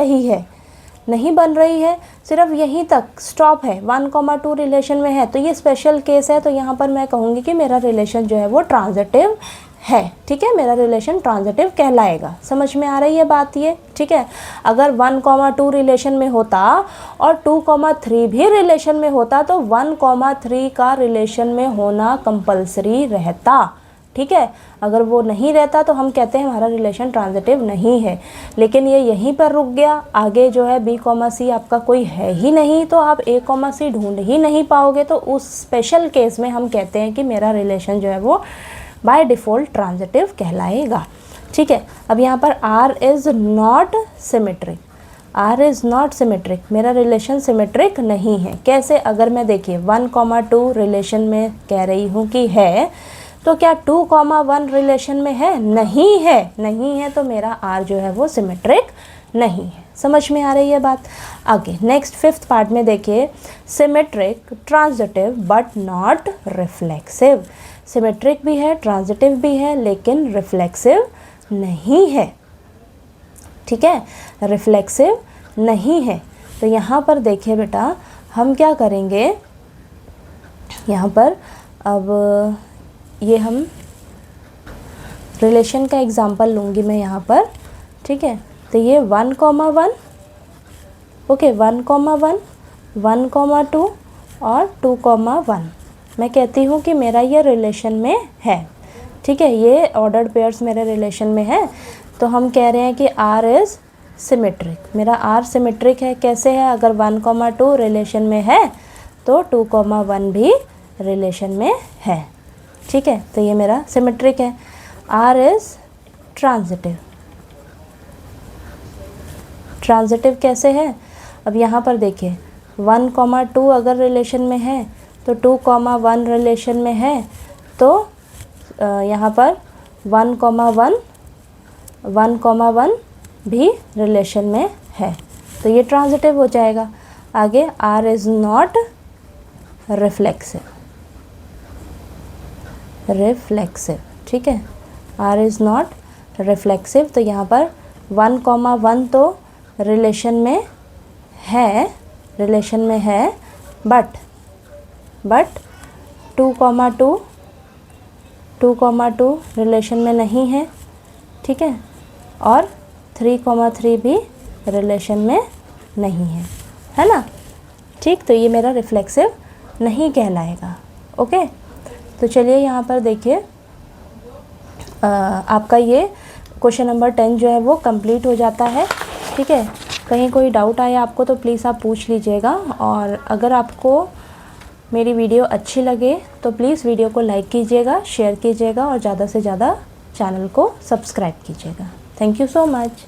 बन रही है, सिर्फ यहीं तक स्टॉप है। 1, 2 रिलेशन में है तो ये स्पेशल केस है, तो यहाँ पर मैं कहूँगी कि मेरा रिलेशन जो है वो ट्रांजिटिव है, ठीक है। मेरा रिलेशन ट्रांजिटिव कहलाएगा। समझ में आ रही है बात ये, ठीक है। अगर 1, 2 रिलेशन में होता और 2, 3 भी रिलेशन में होता तो 1, 3 का रिलेशन में होना कंपलसरी रहता, ठीक है। अगर वो नहीं रहता तो हम कहते हैं हमारा रिलेशन ट्रांजिटिव नहीं है, लेकिन ये यहीं पर रुक गया। आगे जो है B, C आपका कोई है ही नहीं, तो आप A, C ढूंढ ही नहीं पाओगे, तो उस स्पेशल केस में हम कहते हैं कि मेरा रिलेशन जो है वो बाय डिफ़ॉल्ट ट्रांजिटिव कहलाएगा, ठीक है। अब यहाँ पर R इज़ नॉट सिमेट्रिक, मेरा रिलेशन सिमेट्रिक नहीं है। कैसे, अगर मैं देखिए 1, 2 रिलेशन में कह रही हूँ कि है, तो क्या 2, 1 रिलेशन में है? नहीं है, तो मेरा R जो है वो सिमेट्रिक नहीं है। समझ में आ रही है बात। आगे नेक्स्ट फिफ्थ पार्ट में देखिए, symmetric, transitive but not reflexive. Symmetric भी है, ट्रांजिटिव भी है, लेकिन रिफ्लेक्सिव नहीं है, ठीक है, रिफ्लेक्सिव नहीं है। तो यहाँ पर देखिए बेटा हम क्या करेंगे, यहाँ पर अब ये हम रिलेशन का एग्जांपल लूँगी मैं यहाँ पर, ठीक है। तो ये 1, 1, ओके, 1, 1, 1, 2 और 2, 1 मैं कहती हूँ कि मेरा ये रिलेशन में है, ठीक है। ये ऑर्डर्ड पेयर्स मेरे रिलेशन में है, तो हम कह रहे हैं कि R इज़ सिमेट्रिक, मेरा R सिमेट्रिक है। कैसे है, अगर 1, 2 रिलेशन में है तो 2, 1 भी रिलेशन में है, ठीक है। तो ये मेरा सिमेट्रिक है। R इज़ ट्रांजिटिव कैसे है, अब यहाँ पर देखिए 1, 2 अगर रिलेशन में है तो 2, 1 रिलेशन में है, तो यहाँ पर 1, 1 भी रिलेशन में है, तो ये ट्रांजिटिव हो जाएगा। आगे R इज़ नॉट रिफ्लेक्सिव, ठीक है, R इज़ नॉट रिफ्लेक्सिव। तो यहाँ पर 1, 1 तो रिलेशन में है, बट 2, 2,2 रिलेशन में नहीं है, ठीक है, और 3,3 भी रिलेशन में नहीं है ना, ठीक। तो ये मेरा रिफ्लेक्सिव नहीं कहलाएगा। ओके, तो चलिए यहाँ पर देखिए आपका ये क्वेश्चन नंबर 10 जो है वो कंप्लीट हो जाता है, ठीक है। कहीं कोई डाउट आया आपको तो प्लीज़ आप पूछ लीजिएगा, और अगर आपको मेरी वीडियो अच्छी लगे तो प्लीज़ वीडियो को लाइक कीजिएगा, शेयर कीजिएगा और ज़्यादा से ज़्यादा चैनल को सब्सक्राइब कीजिएगा। Thank you so much.